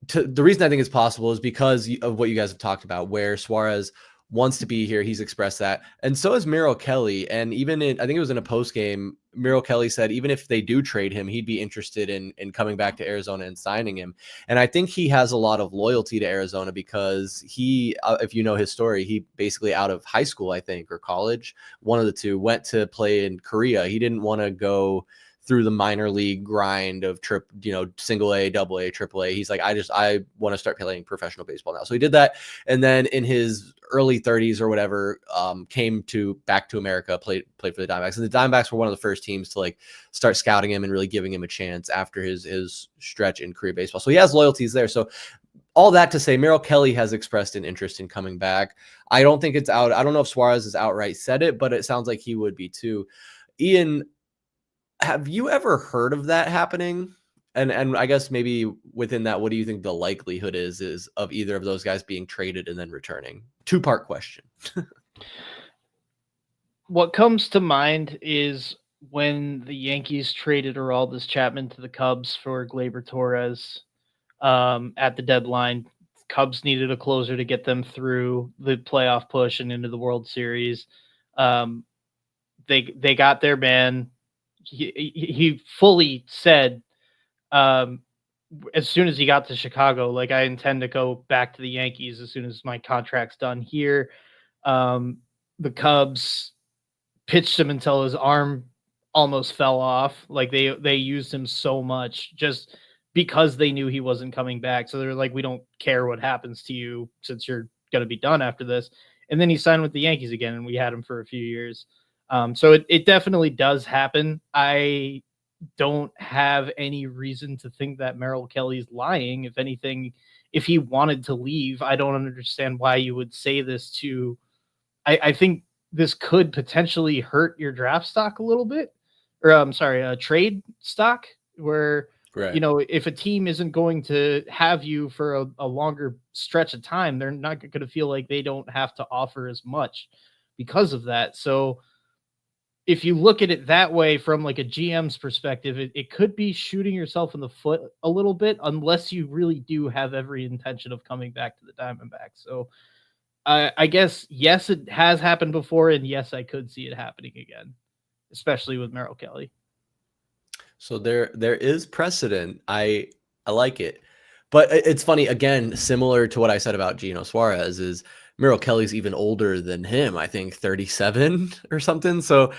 Speaker 1: The reason I think it's possible is because of what you guys have talked about, where Suarez wants to be here. He's expressed that. And so is Merrill Kelly. And even I think it was in a post game, Merrill Kelly said, even if they do trade him, he'd be interested in coming back to Arizona and signing him. And I think he has a lot of loyalty to Arizona because he, if you know his story, he basically out of high school, I think, or college, one of the two, went to play in Korea. He didn't want to go through the minor league grind of single A, double A, triple A. He's like, I want to start playing professional baseball now. So he did that. And then in his early 30s or whatever, came back to America, played for the Diamondbacks. And the Diamondbacks were one of the first teams to start scouting him and really giving him a chance after his stretch in career baseball. So he has loyalties there. So all that to say, Merrill Kelly has expressed an interest in coming back. I don't think it's out. I don't know if Suarez has outright said it, but it sounds like he would be too. Ian, have you ever heard of that happening? And I guess maybe within that, what do you think the likelihood is of either of those guys being traded and then returning? 2-part question.
Speaker 4: What comes to mind is when the Yankees traded Aroldis Chapman to the Cubs for Gleyber Torres at the deadline. Cubs needed a closer to get them through the playoff push and into the World Series. They got their man. He fully said, as soon as he got to Chicago, I intend to go back to the Yankees as soon as my contract's done here. The Cubs pitched him until his arm almost fell off. They used him so much just because they knew he wasn't coming back. So they're like, we don't care what happens to you since you're going to be done after this. And then he signed with the Yankees again, and we had him for a few years. So it definitely does happen. I don't have any reason to think that Merrill Kelly's lying. If anything, if he wanted to leave, I don't understand why you would say this to. I think this could potentially hurt your draft stock a little bit, or I'm sorry, trade stock, where
Speaker 1: Right.
Speaker 4: you know, if a team isn't going to have you for a longer stretch of time, they're not going to feel like they don't have to offer as much because of that. So if you look at it that way from like a GM's perspective, it could be shooting yourself in the foot a little bit, unless you really do have every intention of coming back to the Diamondbacks. So I guess, yes, it has happened before, and yes, I could see it happening again, especially with Merrill Kelly.
Speaker 1: So there is precedent. I like it. But it's funny, again, similar to what I said about Gino Suarez, is Merrill Kelly's even older than him, I think 37 or something. So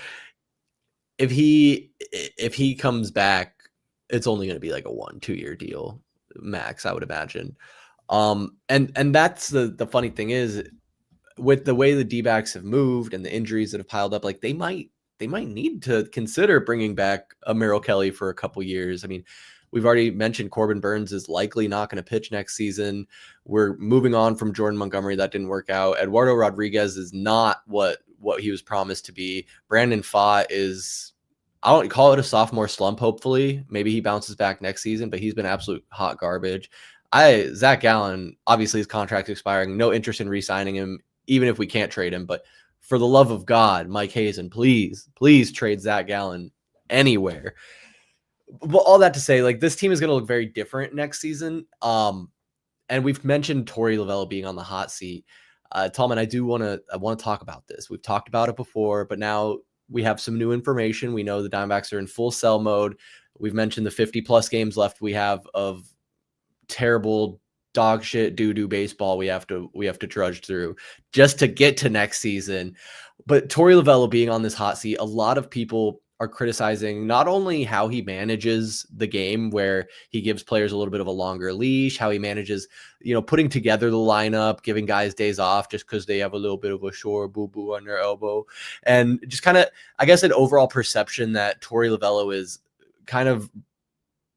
Speaker 1: if he comes back, it's only going to be like a 1-2 year deal max, I would imagine. And that's the funny thing is, with the way the D-backs have moved and the injuries that have piled up, like they might need to consider bringing back a Merrill Kelly for a couple years. I mean, we've already mentioned Corbin Burns is likely not going to pitch next season. We're moving on from Jordan Montgomery. That didn't work out. Eduardo Rodriguez is not what he was promised to be. Brandon Pfaadt is, I don't call it a sophomore slump. Hopefully, maybe he bounces back next season, but he's been absolute hot garbage. Zach Gallen, obviously his contract's expiring. No interest in re-signing him, even if we can't trade him. But for the love of God, Mike Hazen, please trade Zach Gallen anywhere. Well, all that to say, like, this team is going to look very different next season. And we've mentioned Torey Lovullo being on the hot seat. Tallman, I want to talk about this. We've talked about it before, but now we have some new information. We know the Diamondbacks are in full sell mode. We've mentioned the 50+ games left we have of terrible dog shit doo-doo baseball we have to trudge through just to get to next season. But Torey Lovullo being on this hot seat, a lot of people are criticizing not only how he manages the game, where he gives players a little bit of a longer leash, how he manages, putting together the lineup, giving guys days off just because they have a little bit of a sore boo-boo on their elbow, and just kind of, I guess, an overall perception that Torey Lovullo is kind of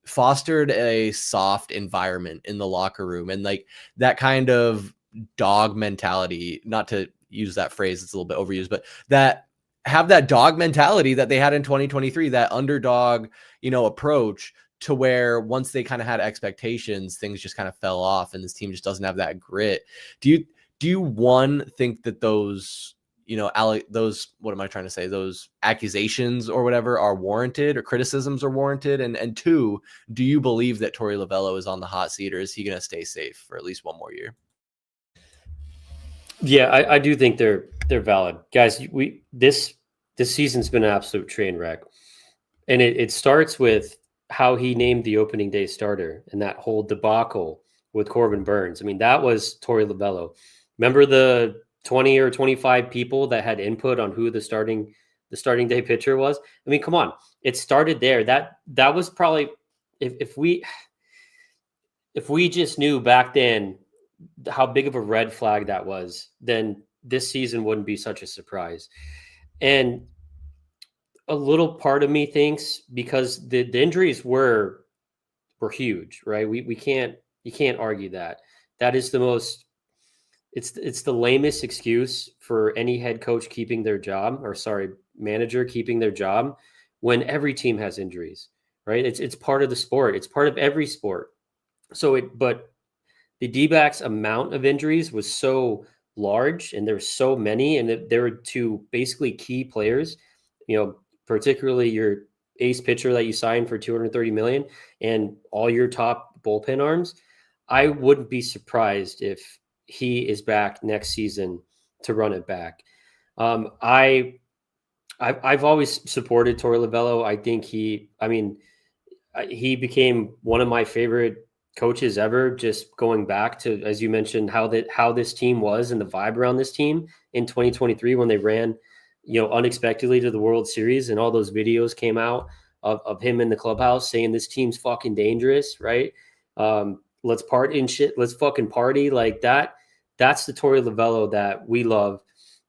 Speaker 1: fostered a soft environment in the locker room, and like that kind of dog mentality, not to use that phrase, it's a little bit overused, but that have that dog mentality that they had in 2023, that underdog, approach, to where once they kind of had expectations, things just kind of fell off and this team just doesn't have that grit. Do you one, think that those, what am I trying to say? Those accusations or whatever are warranted, or criticisms are warranted? And two, do you believe that Torey Lovullo is on the hot seat, or is he going to stay safe for at least one more year?
Speaker 3: Yeah, I do think they're valid, guys. This season's been an absolute train wreck, and it starts with how he named the opening day starter and that whole debacle with Corbin Burns. I mean, that was Torey Lovullo. Remember the 20 or 25 people that had input on who the starting day pitcher was? I mean, come on, it started there. That was probably, if we just knew back then how big of a red flag that was, then this season wouldn't be such a surprise. And a little part of me thinks, because the injuries were huge, right? You can't argue that. That is the most, it's the lamest excuse for any head coach keeping their job, or manager keeping their job, when every team has injuries, right? It's part of the sport. It's part of every sport. But the D-backs amount of injuries was so large, and there were so many, and there were two basically key players, particularly your ace pitcher that you signed for $230 million and all your top bullpen arms. I wouldn't be surprised if he is back next season to run it back. I've always supported Torey Lovullo. I think he became one of my favorite coaches ever, just going back to, as you mentioned, how this team was and the vibe around this team in 2023 when they ran, unexpectedly to the World Series, and all those videos came out of him in the clubhouse saying this team's fucking dangerous, right? Let's party and shit. Let's fucking party like that. That's the Torey Lovullo that we love,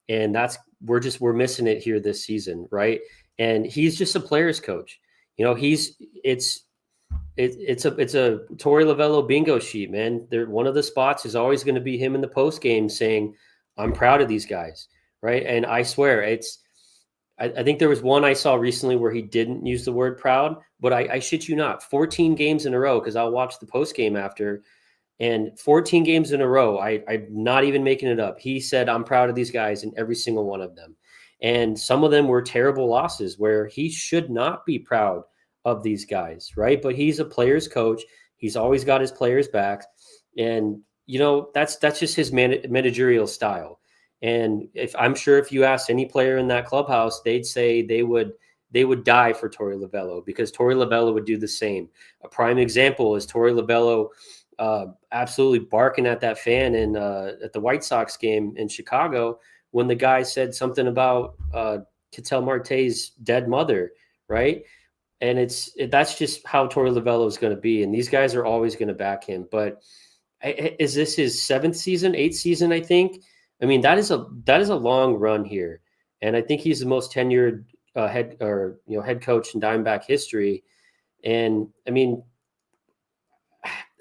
Speaker 3: and we're missing it here this season, right? And he's just a player's coach. You know, it's a Torey Lovullo bingo sheet, man. One of the spots is always going to be him in the post game saying, "I'm proud of these guys," right? And I swear, I think there was one I saw recently where he didn't use the word proud, but I shit you not, 14 games in a row, because I'll watch the post game after, and 14 games in a row, I'm not even making it up. He said, "I'm proud of these guys," in every single one of them. And some of them were terrible losses where he should not be proud of these guys, right? But he's a player's coach. He's always got his players back. And, you know, that's just his managerial style. And I'm sure if you asked any player in that clubhouse, they'd say they would die for Torey Lovullo, because Torey Lovullo would do the same. A prime example is Torey Lovullo absolutely barking at that fan at the White Sox game in Chicago when the guy said something about Ketel Marte's dead mother, right? And that's just how Torey Lovullo is going to be. And these guys are always going to back him. But is this his 7th season, 8th season, I think? I mean, that is a long run here. And I think he's the most tenured head coach in Diamondback history. And I mean,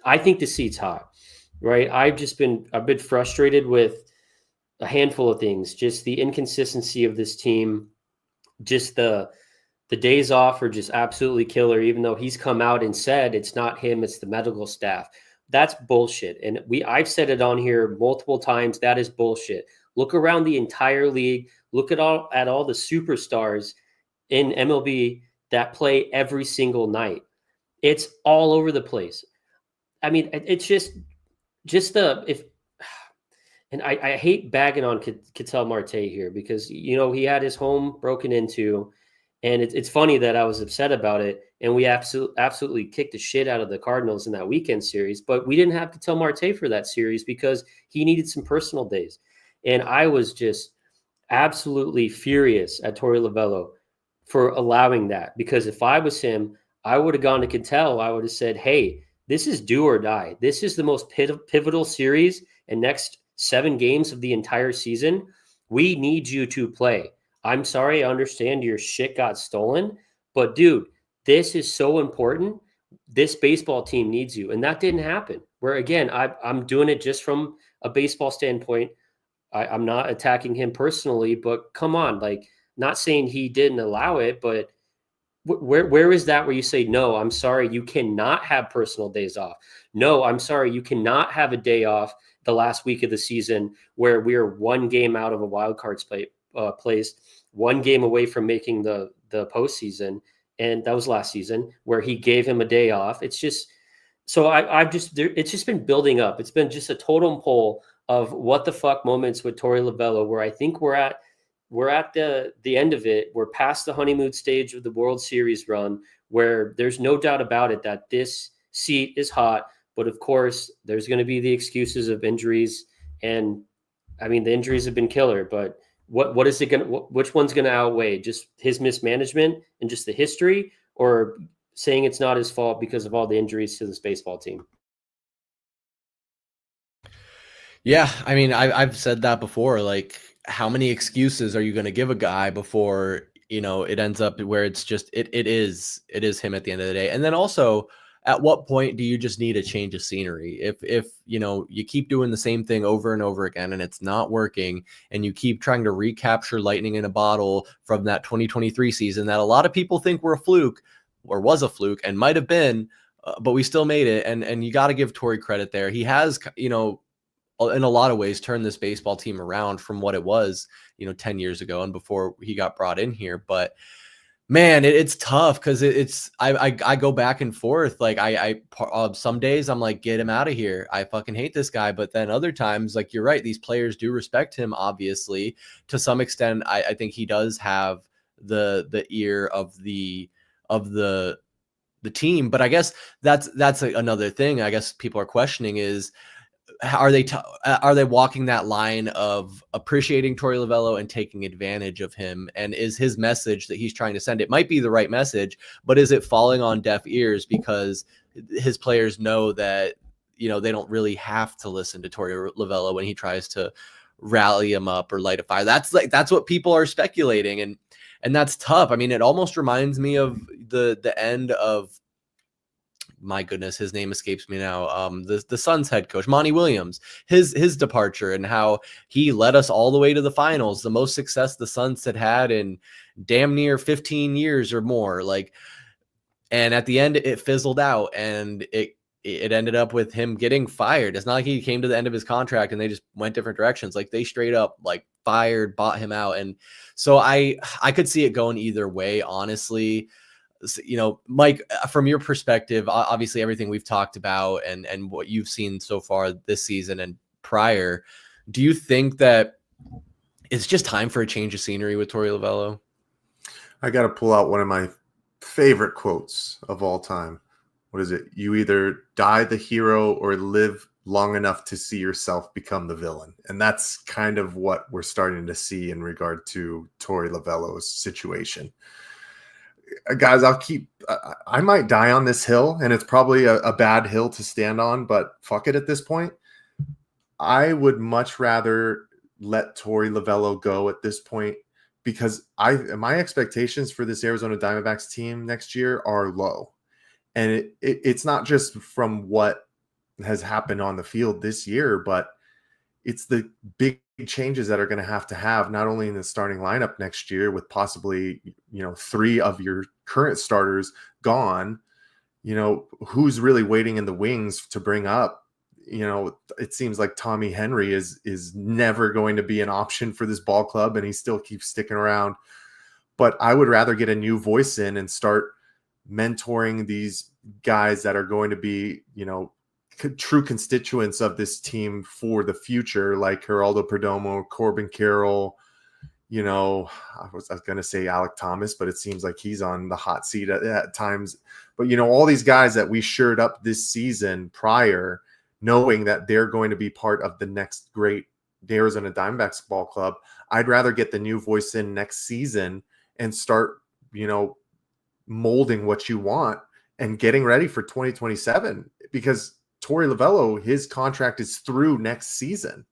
Speaker 3: I think the seat's hot, right? I've been frustrated with a handful of things, just the inconsistency of this team, just the days off are just absolutely killer, even though he's come out and said it's not him, it's the medical staff. That's bullshit. And I've said it on here multiple times. That is bullshit. Look around the entire league. Look at all the superstars in MLB that play every single night. It's all over the place. I mean, it's and I hate bagging on Ketel Marte here, because, you know, he had his home broken into, and it's funny that I was upset about it. And we absolutely kicked the shit out of the Cardinals in that weekend series, but we didn't have Ketel Marte for that series because he needed some personal days. And I was just absolutely furious at Torey Lovullo for allowing that, because if I was him, I would have gone to Ketel. I would have said, "Hey, this is do or die. This is the most pivotal series and next 7 games of the entire season. We need you to play. I'm sorry, I understand your shit got stolen, but dude, this is so important. This baseball team needs you." And that didn't happen. Where, again, I'm doing it just from a baseball standpoint. I'm not attacking him personally, but come on, like, not saying he didn't allow it, but where is that where you say, "No, I'm sorry, you cannot have personal days off. No, I'm sorry, you cannot have a day off the last week of the season where we are 1 game out of a wild card place, 1 game away from making the postseason." And that was last season where he gave him a day off. It's just, so it's just been building up. It's been just a totem pole of what the fuck moments with Torey Lovullo, where I think we're at the end of it. We're past the honeymoon stage of the World Series run, where there's no doubt about it that this seat is hot. But of course, there's going to be the excuses of injuries. And I mean, the injuries have been killer, but what is it going to, which one's going to outweigh? Just his mismanagement and just the history, or saying it's not his fault because of all the injuries to this baseball team?
Speaker 1: Yeah, I mean, I've said that before. Like, how many excuses are you going to give a guy before, you know, it ends up where it's just it is him at the end of the day? And then also, at what point do you just need a change of scenery? If you know, you keep doing the same thing over and over again and it's not working, and you keep trying to recapture lightning in a bottle from that 2023 season that a lot of people think were a fluke, or was a fluke, and might have been, but we still made it. And you got to give Torey credit there. He has, you know, in a lot of ways turned this baseball team around from what it was, you know, 10 years ago and before he got brought in here. But man, it's tough, because I go back and forth. Like, some days I'm like, get him out of here, I fucking hate this guy. But then other times, like, you're right, these players do respect him, obviously, to some extent. I think he does have the ear of the team. But I guess that's another thing I guess people are questioning is, are they walking that line of appreciating Torey Lovullo and taking advantage of him? And is his message that he's trying to send, it might be the right message, but is it falling on deaf ears because his players know that, you know, they don't really have to listen to Torey Lovullo when he tries to rally him up or light a fire? That's what people are speculating. And And that's tough. I mean, it almost reminds me of the end of, my goodness, his name escapes me now. The Suns head coach, Monty Williams, his departure, and how he led us all the way to the finals, the most success the Suns had in damn near 15 years or more. Like, and at the end it fizzled out, and it ended up with him getting fired. It's not like he came to the end of his contract and they just went different directions. Like, they straight up like fired, bought him out. And so I could see it going either way, honestly. You know, Mike, from your perspective, obviously everything we've talked about and what you've seen so far this season and prior, do you think that it's just time for a change of scenery with Torey Lovullo?
Speaker 2: I got to pull out one of my favorite quotes of all time. What is it? You either die the hero or live long enough to see yourself become the villain. And that's kind of what we're starting to see in regard to Torey Lovullo's situation. Guys, I might die on this hill, and it's probably a bad hill to stand on, but fuck it at this point. I would much rather let Torey Lovullo go at this point, because my expectations for this Arizona Diamondbacks team next year are low. And it's not just from what has happened on the field this year, but it's the big changes that are going to have not only in the starting lineup next year, with possibly, 3 of your current starters gone. Who's really waiting in the wings to bring up? It seems like Tommy Henry is never going to be an option for this ball club, and he still keeps sticking around. But I would rather get a new voice in and start mentoring these guys that are going to be, true constituents of this team for the future, like Geraldo Perdomo, Corbin Carroll, I was going to say Alec Thomas, but it seems like he's on the hot seat at times. But, all these guys that we shored up this season prior, knowing that they're going to be part of the next great Arizona Diamondbacks ball club, I'd rather get the new voice in next season and start, molding what you want and getting ready for 2027, because Torey Lovullo, his contract is through next season.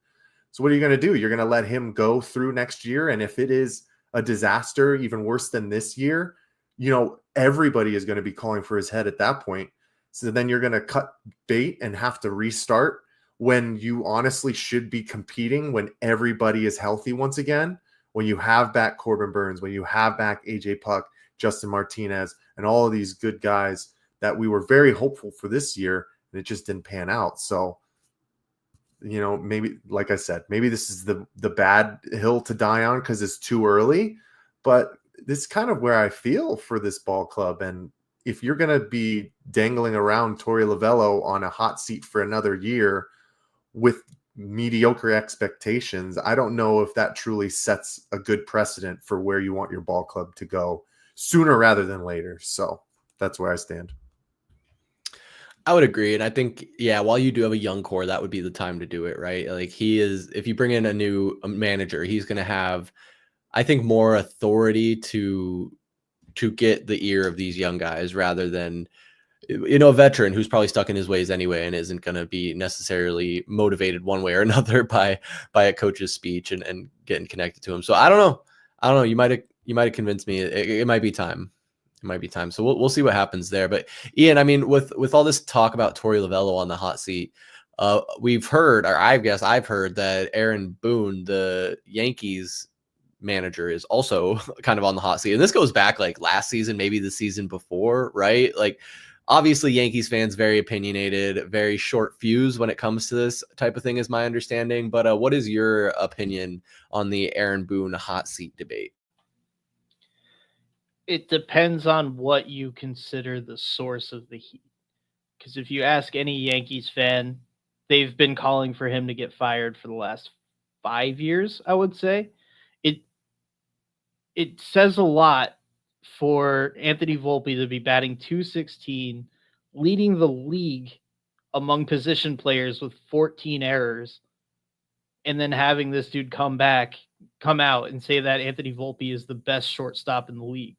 Speaker 2: So what are you going to do? You're going to let him go through next year. And if it is a disaster, even worse than this year, everybody is going to be calling for his head at that point. So then you're going to cut bait and have to restart when you honestly should be competing, when everybody is healthy once again, when you have back Corbin Burns, when you have back AJ Puck, Justin Martinez, and all of these good guys that we were very hopeful for this year, and it just didn't pan out. So, maybe, like I said, maybe this is the bad hill to die on because it's too early, but this is kind of where I feel for this ball club. And if you're going to be dangling around Torey Lovullo on a hot seat for another year with mediocre expectations, I don't know if that truly sets a good precedent for where you want your ball club to go sooner rather than later. So that's where I stand.
Speaker 1: I would agree. And I think, while you do have a young core, that would be the time to do it, right? Like, if you bring in a new manager, he's going to have, I think, more authority to get the ear of these young guys rather than, a veteran who's probably stuck in his ways anyway and isn't going to be necessarily motivated one way or another by a coach's speech and getting connected to him. So I don't know. You might have convinced me. It might be time. It might be time. So we'll see what happens there. But Ian, I mean, with all this talk about Torey Lovullo on the hot seat, we've heard, or I've heard that Aaron Boone, the Yankees manager, is also kind of on the hot seat. And this goes back like last season, maybe the season before, right? Like, obviously Yankees fans, very opinionated, very short fuse when it comes to this type of thing, is my understanding. But what is your opinion on the Aaron Boone hot seat debate?
Speaker 4: It depends on what you consider the source of the heat. Because if you ask any Yankees fan, they've been calling for him to get fired for the last 5 years, I would say. It says a lot for Anthony Volpe to be batting .216, leading the league among position players with 14 errors, and then having this dude come out and say that Anthony Volpe is the best shortstop in the league.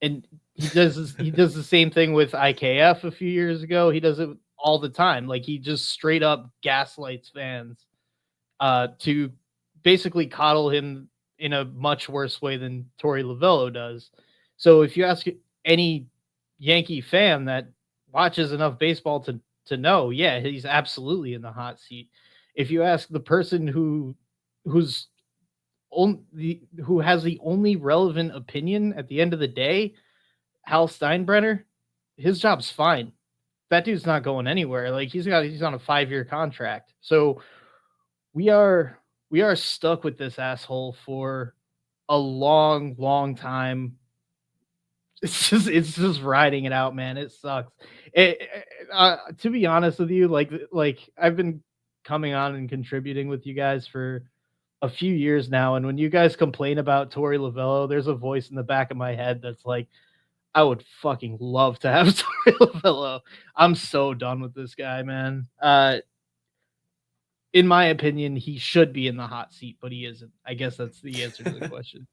Speaker 4: And he does the same thing with IKF a few years ago. He does it all the time. Like, he just straight up gaslights fans to basically coddle him in a much worse way than Torey Lovullo does. So if you ask any Yankee fan that watches enough baseball to know, yeah, he's absolutely in the hot seat. If you ask the person who has the only relevant opinion at the end of the day, Hal Steinbrenner, his job's fine. That dude's not going anywhere. Like he's on a 5-year contract. So we are stuck with this asshole for a long, long time. It's just riding it out, man. It sucks. To be honest with you, like I've been coming on and contributing with you guys for a few years now, and when you guys complain about Torey Lovullo, there's a voice in the back of my head that's like, I would fucking love to have Torey Lovullo. I'm so done with this guy, man. In my opinion, he should be in the hot seat, but he isn't. I guess that's the answer to the question.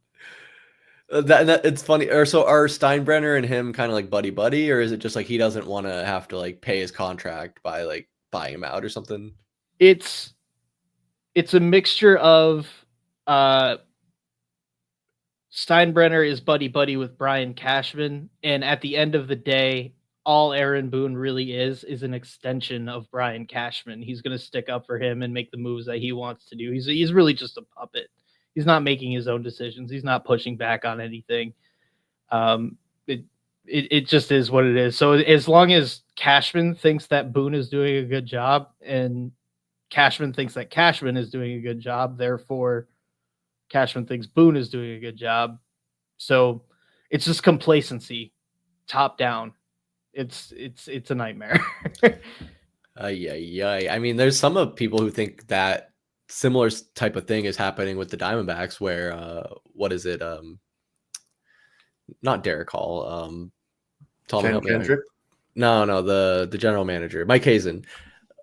Speaker 1: That it's funny. Or so are Steinbrenner and him kind of like buddy buddy, or is it just like he doesn't want to have to like pay his contract by like buying him out or something?
Speaker 4: It's a mixture of Steinbrenner is buddy buddy with Brian Cashman, and at the end of the day, all Aaron Boone really is an extension of Brian Cashman. He's going to stick up for him and make the moves that he wants to do. He's really just a puppet. He's not making his own decisions. He's not pushing back on anything. It just is what it is. So as long as Cashman thinks that Boone is doing a good job, and Cashman thinks that Cashman is doing a good job, therefore Cashman thinks Boone is doing a good job. So it's just complacency, top down. It's a nightmare.
Speaker 1: Yeah. I mean, there's some of people who think that similar type of thing is happening with the Diamondbacks, where what is it? Not Derek Hall.
Speaker 2: Ken Kendrick?
Speaker 1: No, the general manager, Mike Hazen,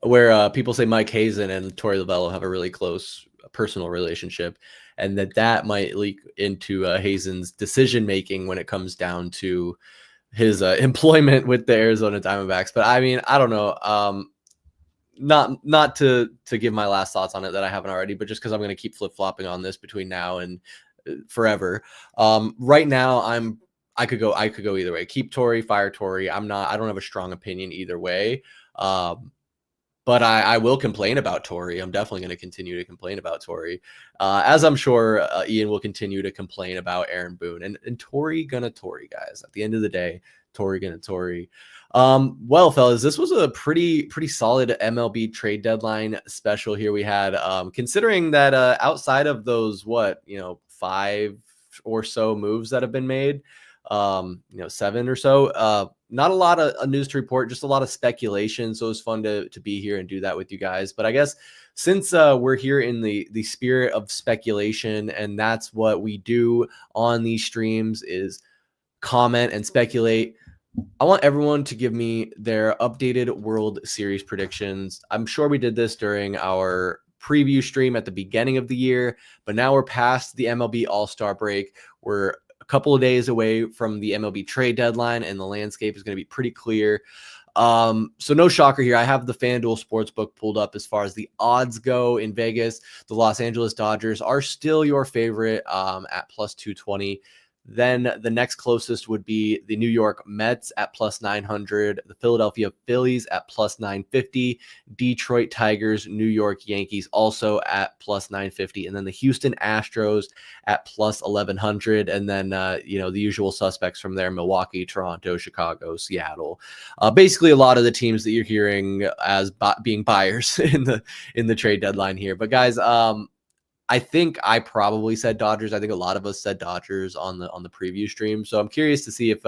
Speaker 1: where people say Mike Hazen and Torey Lovullo have a really close personal relationship, and that might leak into Hazen's decision making when it comes down to his employment with the Arizona Diamondbacks. But I mean, I don't know. Not to give my last thoughts on it that I haven't already, but just because I'm going to keep flip-flopping on this between now and forever. Right now I could go either way. Keep Torey, fire Torey. I don't have a strong opinion either way. But I will complain about Torey. I'm definitely going to continue to complain about Torey, as I'm sure Ian will continue to complain about Aaron Boone. And Torey gonna Torey, guys. At the end of the day, Torey gonna Torey. Well, fellas, this was a pretty solid MLB trade deadline special here we had. Considering that outside of those 5 or so moves that have been made, 7 or so, not a lot of news to report, just a lot of speculation. So it was fun to be here and do that with you guys. But I guess since we're here in the spirit of speculation, and that's what we do on these streams, is comment and speculate, I want everyone to give me their updated World Series predictions. I'm sure we did this during our preview stream at the beginning of the year, but now we're past the MLB All-Star break. We're a couple of days away from the MLB trade deadline, and the landscape is going to be pretty clear. So no shocker here. I have the FanDuel Sportsbook pulled up as far as the odds go in Vegas. The Los Angeles Dodgers are still your favorite at plus 220. Then the next closest would be the New York Mets at plus 900, the Philadelphia Phillies at plus 950, Detroit Tigers, New York Yankees also at plus 950, and then the Houston Astros at plus 1100, and then the usual suspects from there: Milwaukee, Toronto, Chicago, Seattle. Basically, a lot of the teams that you're hearing as being buyers in the trade deadline here. But guys, I think I probably said Dodgers. I think a lot of us said Dodgers on the preview stream. So I'm curious to see if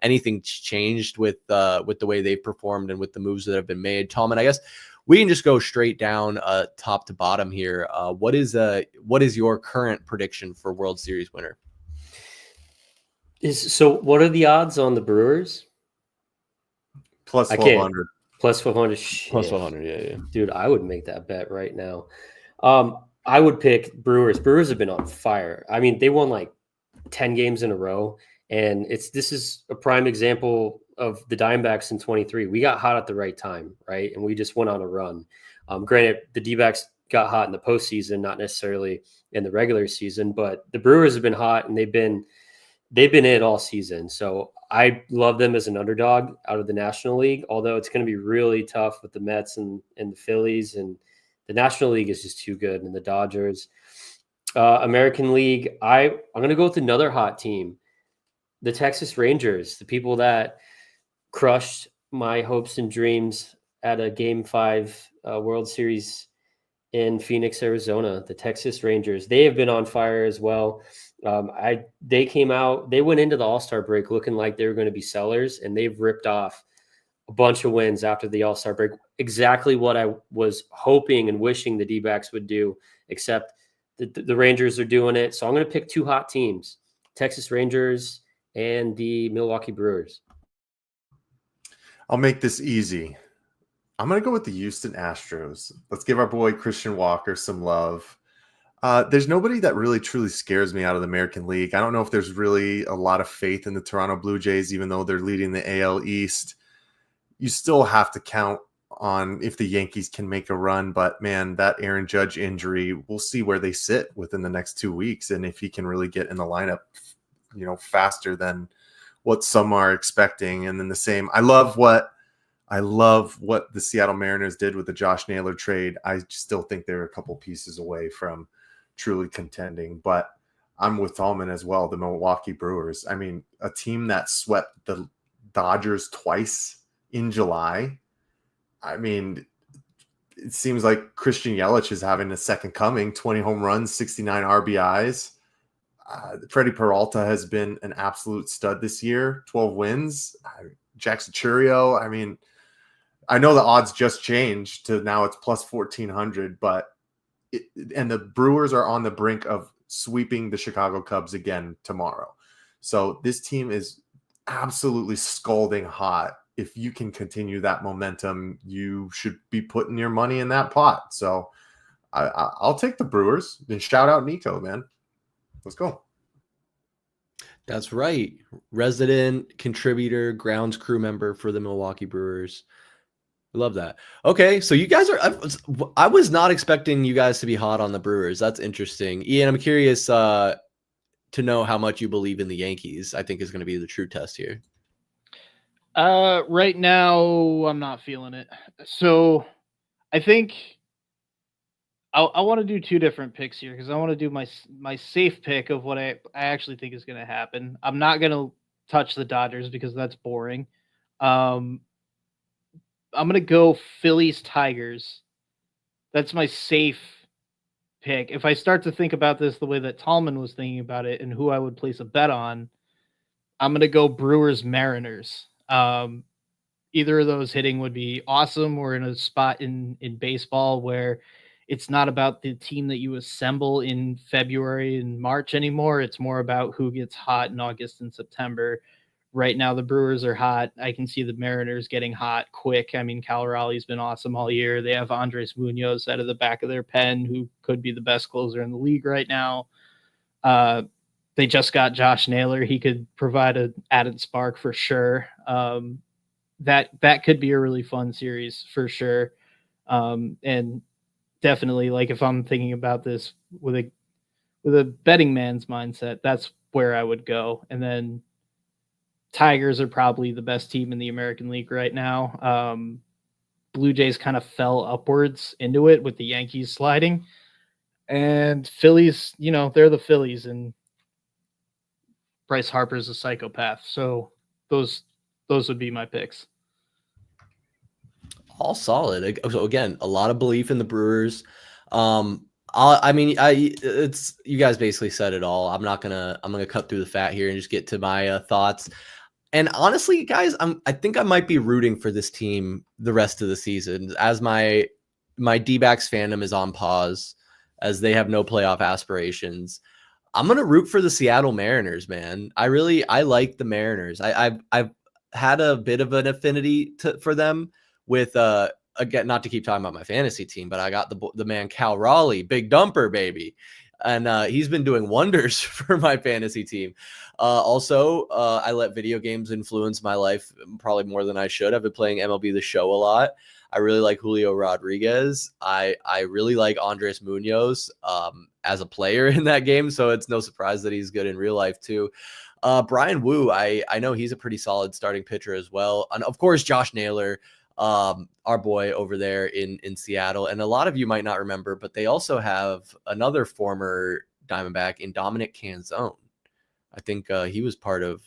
Speaker 1: anything's changed with the way they've performed and with the moves that have been made. Tallman, I guess we can just go straight down top to bottom here. What is your current prediction for World Series winner?
Speaker 3: So what are the odds on the Brewers?
Speaker 2: Plus 1,200.
Speaker 3: Plus 1,200.
Speaker 1: Plus 1,200. Yeah.
Speaker 3: Dude, I would make that bet right now. I would pick Brewers. Brewers have been on fire. I mean, they won like 10 games in a row, and this is a prime example of the Diamondbacks in 23. We got hot at the right time, right? And we just went on a run. Granted, the D-backs got hot in the postseason, not necessarily in the regular season. But the Brewers have been hot, and they've been it all season. So I love them as an underdog out of the National League, although it's going to be really tough with the Mets and the Phillies, and the National League is just too good, and the Dodgers. American League, I'm going to go with another hot team, the Texas Rangers, the people that crushed my hopes and dreams at a Game 5 World Series in Phoenix, Arizona. The Texas Rangers, they have been on fire as well. They went into the All-Star break looking like they were going to be sellers, and they've ripped off a bunch of wins after the All-Star break. Exactly what I was hoping and wishing the D-backs would do, except the Rangers are doing it. So I'm going to pick two hot teams, Texas Rangers and the Milwaukee Brewers.
Speaker 2: I'll make this easy. I'm going to go with the Houston Astros. Let's give our boy Christian Walker some love. There's nobody that really truly scares me out of the American League. I don't know if there's really a lot of faith in the Toronto Blue Jays, even though they're leading the AL East. You still have to count on if the Yankees can make a run, but man, that Aaron Judge injury, we'll see where they sit within the next 2 weeks and if he can really get in the lineup, faster than what some are expecting. And then the same, I love what the Seattle Mariners did with the Josh Naylor trade. I still think they're a couple pieces away from truly contending, but I'm with Tallman as well. The Milwaukee Brewers. I mean, a team that swept the Dodgers twice in July. I mean, it seems like Christian Yelich is having a second coming, 20 home runs, 69 RBIs. Freddie Peralta has been an absolute stud this year, 12 wins. Jackson Churio, I mean, I know the odds just changed to now it's plus 1,400, but and the Brewers are on the brink of sweeping the Chicago Cubs again tomorrow. So this team is absolutely scalding hot. If you can continue that momentum, you should be putting your money in that pot. So I'll take the Brewers. Then shout out Nico, man. Let's go.
Speaker 1: That's right. Resident contributor, grounds crew member for the Milwaukee Brewers. I love that. Okay, so you guys I was not expecting you guys to be hot on the Brewers. That's interesting. Ian, I'm curious to know how much you believe in the Yankees. I think is going to be the true test here.
Speaker 4: Right now, I'm not feeling it. So I think I want to do two different picks here because I want to do my safe pick of what I actually think is going to happen. I'm not going to touch the Dodgers because that's boring. I'm going to go Phillies Tigers. That's my safe pick. If I start to think about this the way that Tallman was thinking about it and who I would place a bet on, I'm going to go Brewers Mariners. Either of those hitting would be awesome. We're in a spot in baseball where it's not about the team that you assemble in February and March anymore. It's more about who gets hot in August and September. Right now, the Brewers are hot. I can see the Mariners getting hot quick. I mean, Cal Raleigh's been awesome all year. They have Andres Munoz out of the back of their pen, who could be the best closer in the league right now. They just got Josh Naylor. He could provide an added spark for sure. That could be a really fun series for sure. And definitely, like if I'm thinking about this with a betting man's mindset, that's where I would go. And then Tigers are probably the best team in the American League right now. Blue Jays kind of fell upwards into it with the Yankees sliding. And Phillies, they're the Phillies, and Bryce Harper's a psychopath. So those would be my picks.
Speaker 1: All solid. So again, a lot of belief in the Brewers. It's you guys basically said it all. I'm gonna cut through the fat here and just get to my thoughts. And honestly, guys, I think I might be rooting for this team the rest of the season, as my D-backs fandom is on pause, as they have no playoff aspirations. I'm gonna root for the Seattle Mariners, man. I like the Mariners. I've had a bit of an affinity for them with again, not to keep talking about my fantasy team, but I got the man Cal Raleigh, big dumper baby, and he's been doing wonders for my fantasy team. Also, I let video games influence my life probably more than I should. I've been playing MLB The Show a lot. I really like Julio Rodriguez. I really like Andres Munoz as a player in that game, so it's no surprise that he's good in real life too. Brian Wu, I know he's a pretty solid starting pitcher as well. And of course, Josh Naylor, our boy over there in Seattle. And a lot of you might not remember, but they also have another former Diamondback in Dominic Canzone. I think he was part of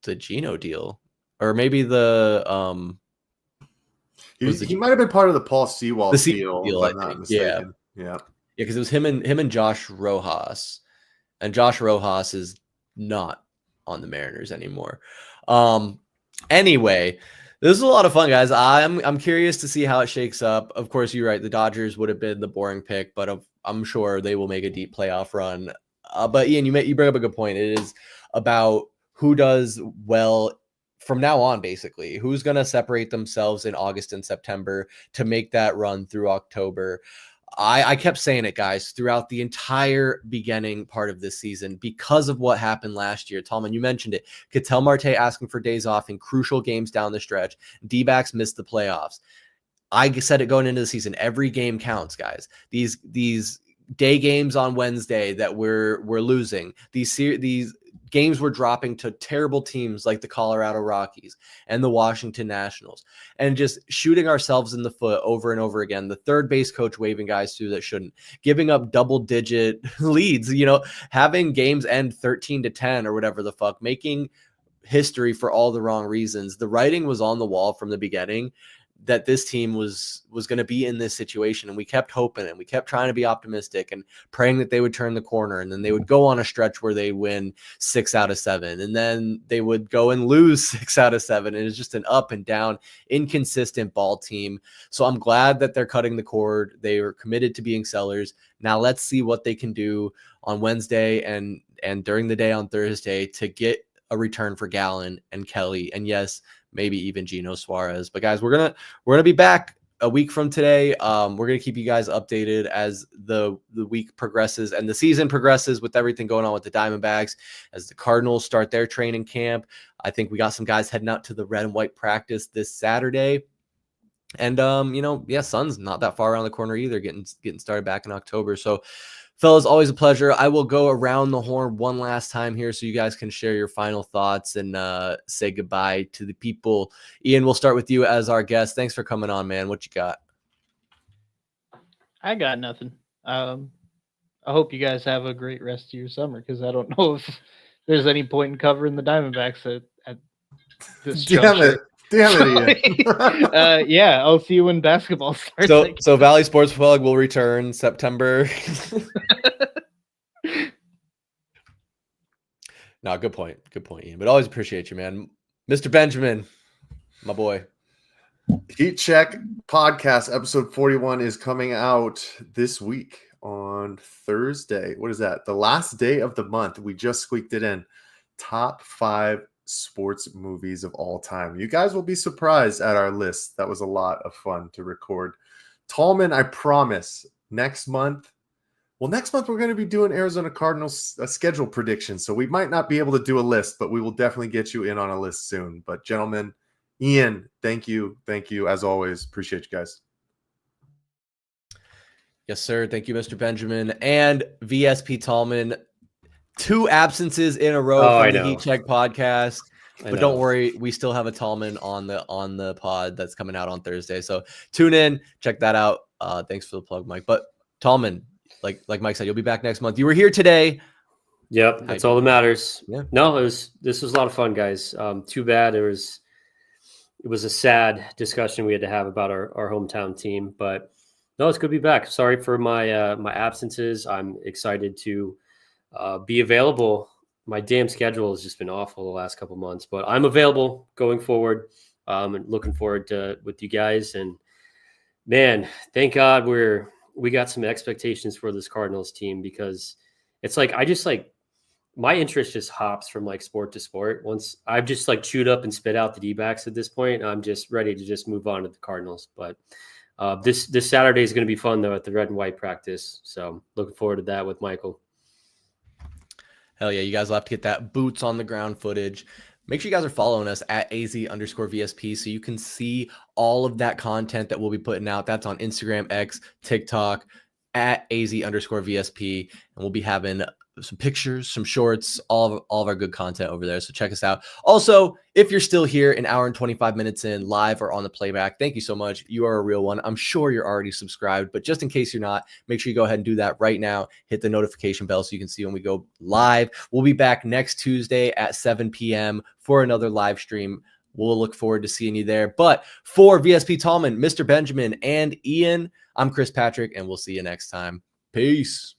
Speaker 1: the Geno deal, or maybe the
Speaker 2: he might have been part of the Paul Sewald
Speaker 1: the
Speaker 2: deal,
Speaker 1: deal,
Speaker 2: if I'm not mistaken. Yeah,
Speaker 1: because it was him and Josh Rojas, and Josh Rojas is not on the Mariners anymore. Anyway, this is a lot of fun, guys. I'm curious to see how it shakes up. Of course, you're right. The Dodgers would have been the boring pick, but I'm sure they will make a deep playoff run. But Ian, you bring up a good point. It is about who does well from now on, basically. Who's going to separate themselves in August and September to make that run through October. I kept saying it, guys, throughout the entire beginning part of this season because of what happened last year. Tallman, you mentioned it. Ketel Marte asking for days off in crucial games down the stretch. D-backs missed the playoffs. I said it going into the season. Every game counts, guys. These day games on Wednesday that we're losing. These games were dropping to terrible teams like the Colorado Rockies and the Washington Nationals, and just shooting ourselves in the foot over and over again. The third base coach waving guys through that shouldn't, giving up double-digit leads, having games end 13-10 or whatever the fuck, making history for all the wrong reasons. The writing was on the wall from the beginning that this team was going to be in this situation. And we kept hoping, and we kept trying to be optimistic and praying that they would turn the corner. And then they would go on a stretch where they win 6 out of 7. And then they would go and lose 6 out of 7. And it's just an up and down, inconsistent ball team. So I'm glad that they're cutting the cord. They are committed to being sellers. Now let's see what they can do on Wednesday and during the day on Thursday to get a return for Gallen and Kelly. And yes, maybe even Geno Suarez. But guys, we're gonna be back a week from today. We're gonna keep you guys updated as the week progresses and the season progresses with everything going on with the Diamondbacks, as the Cardinals start their training camp. I think we got some guys heading out to the red and white practice this Saturday. And Sun's not that far around the corner either, getting started back in October. So fellas, always a pleasure. I will go around the horn one last time here so you guys can share your final thoughts and say goodbye to the people. Ian, we'll start with you as our guest. Thanks for coming on, man. What you got?
Speaker 4: I got nothing. I hope you guys have a great rest of your summer, because I don't know if there's any point in covering the Diamondbacks at this juncture.
Speaker 2: Damn it, Ian.
Speaker 4: Yeah, I'll see you when basketball starts.
Speaker 1: So Valley Sports Plug will return September. No, good point, Ian. But always appreciate you, man. Mr. Benjamin, my boy.
Speaker 2: Heat Check Podcast episode 41 is coming out this week on Thursday. What is that? The last day of the month. We just squeaked it in. Top 5 sports movies of all time. You guys will be surprised at our list. That was a lot of fun to record. Tallman, I promise, next month we're going to be doing Arizona Cardinals schedule predictions, so we might not be able to do a list, but we will definitely get you in on a list soon. But gentlemen, Ian, thank you as always. Appreciate you guys.
Speaker 1: Yes, sir. Thank you, Mr. Benjamin and VSP Tallman. 2 absences in a row from the Heat Check podcast. But don't worry, we still have a Tallman on the pod that's coming out on Thursday. So tune in, check that out. Thanks for the plug, Mike. But Tallman, like Mike said, you'll be back next month. You were here today.
Speaker 3: Yep, that's all that matters.
Speaker 1: Yeah.
Speaker 3: No, this was a lot of fun, guys. Too bad it was a sad discussion we had to have about our hometown team. But no, it's good to be back. Sorry for my my absences. I'm excited to be available. My damn schedule has just been awful the last couple months, but I'm available going forward. And looking forward to with you guys. And man, thank God we got some expectations for this Cardinals team, because it's like my interest just hops from like sport to sport. Once I've just like chewed up and spit out the D-backs at this point, I'm just ready to just move on to the Cardinals. But this Saturday is going to be fun though at the red and white practice. So looking forward to that with Michael.
Speaker 1: Hell yeah, you guys will have to get that boots on the ground footage. Make sure you guys are following us at AZ_VSP so you can see all of that content that we'll be putting out. That's on Instagram, X, TikTok, at AZ_VSP. And we'll be having some pictures, some shorts, all of our good content over there. So check us out. Also, if you're still here an hour and 25 minutes in live or on the playback, thank you so much. You are a real one. I'm sure you're already subscribed, but just in case you're not, make sure you go ahead and do that right now. Hit the notification bell so you can see when we go live. We'll be back next Tuesday at 7 p.m. for another live stream. We'll look forward to seeing you there. But for VSP Tallman, Mr. Benjamin, and Ian, I'm Chris Patrick, and we'll see you next time. Peace.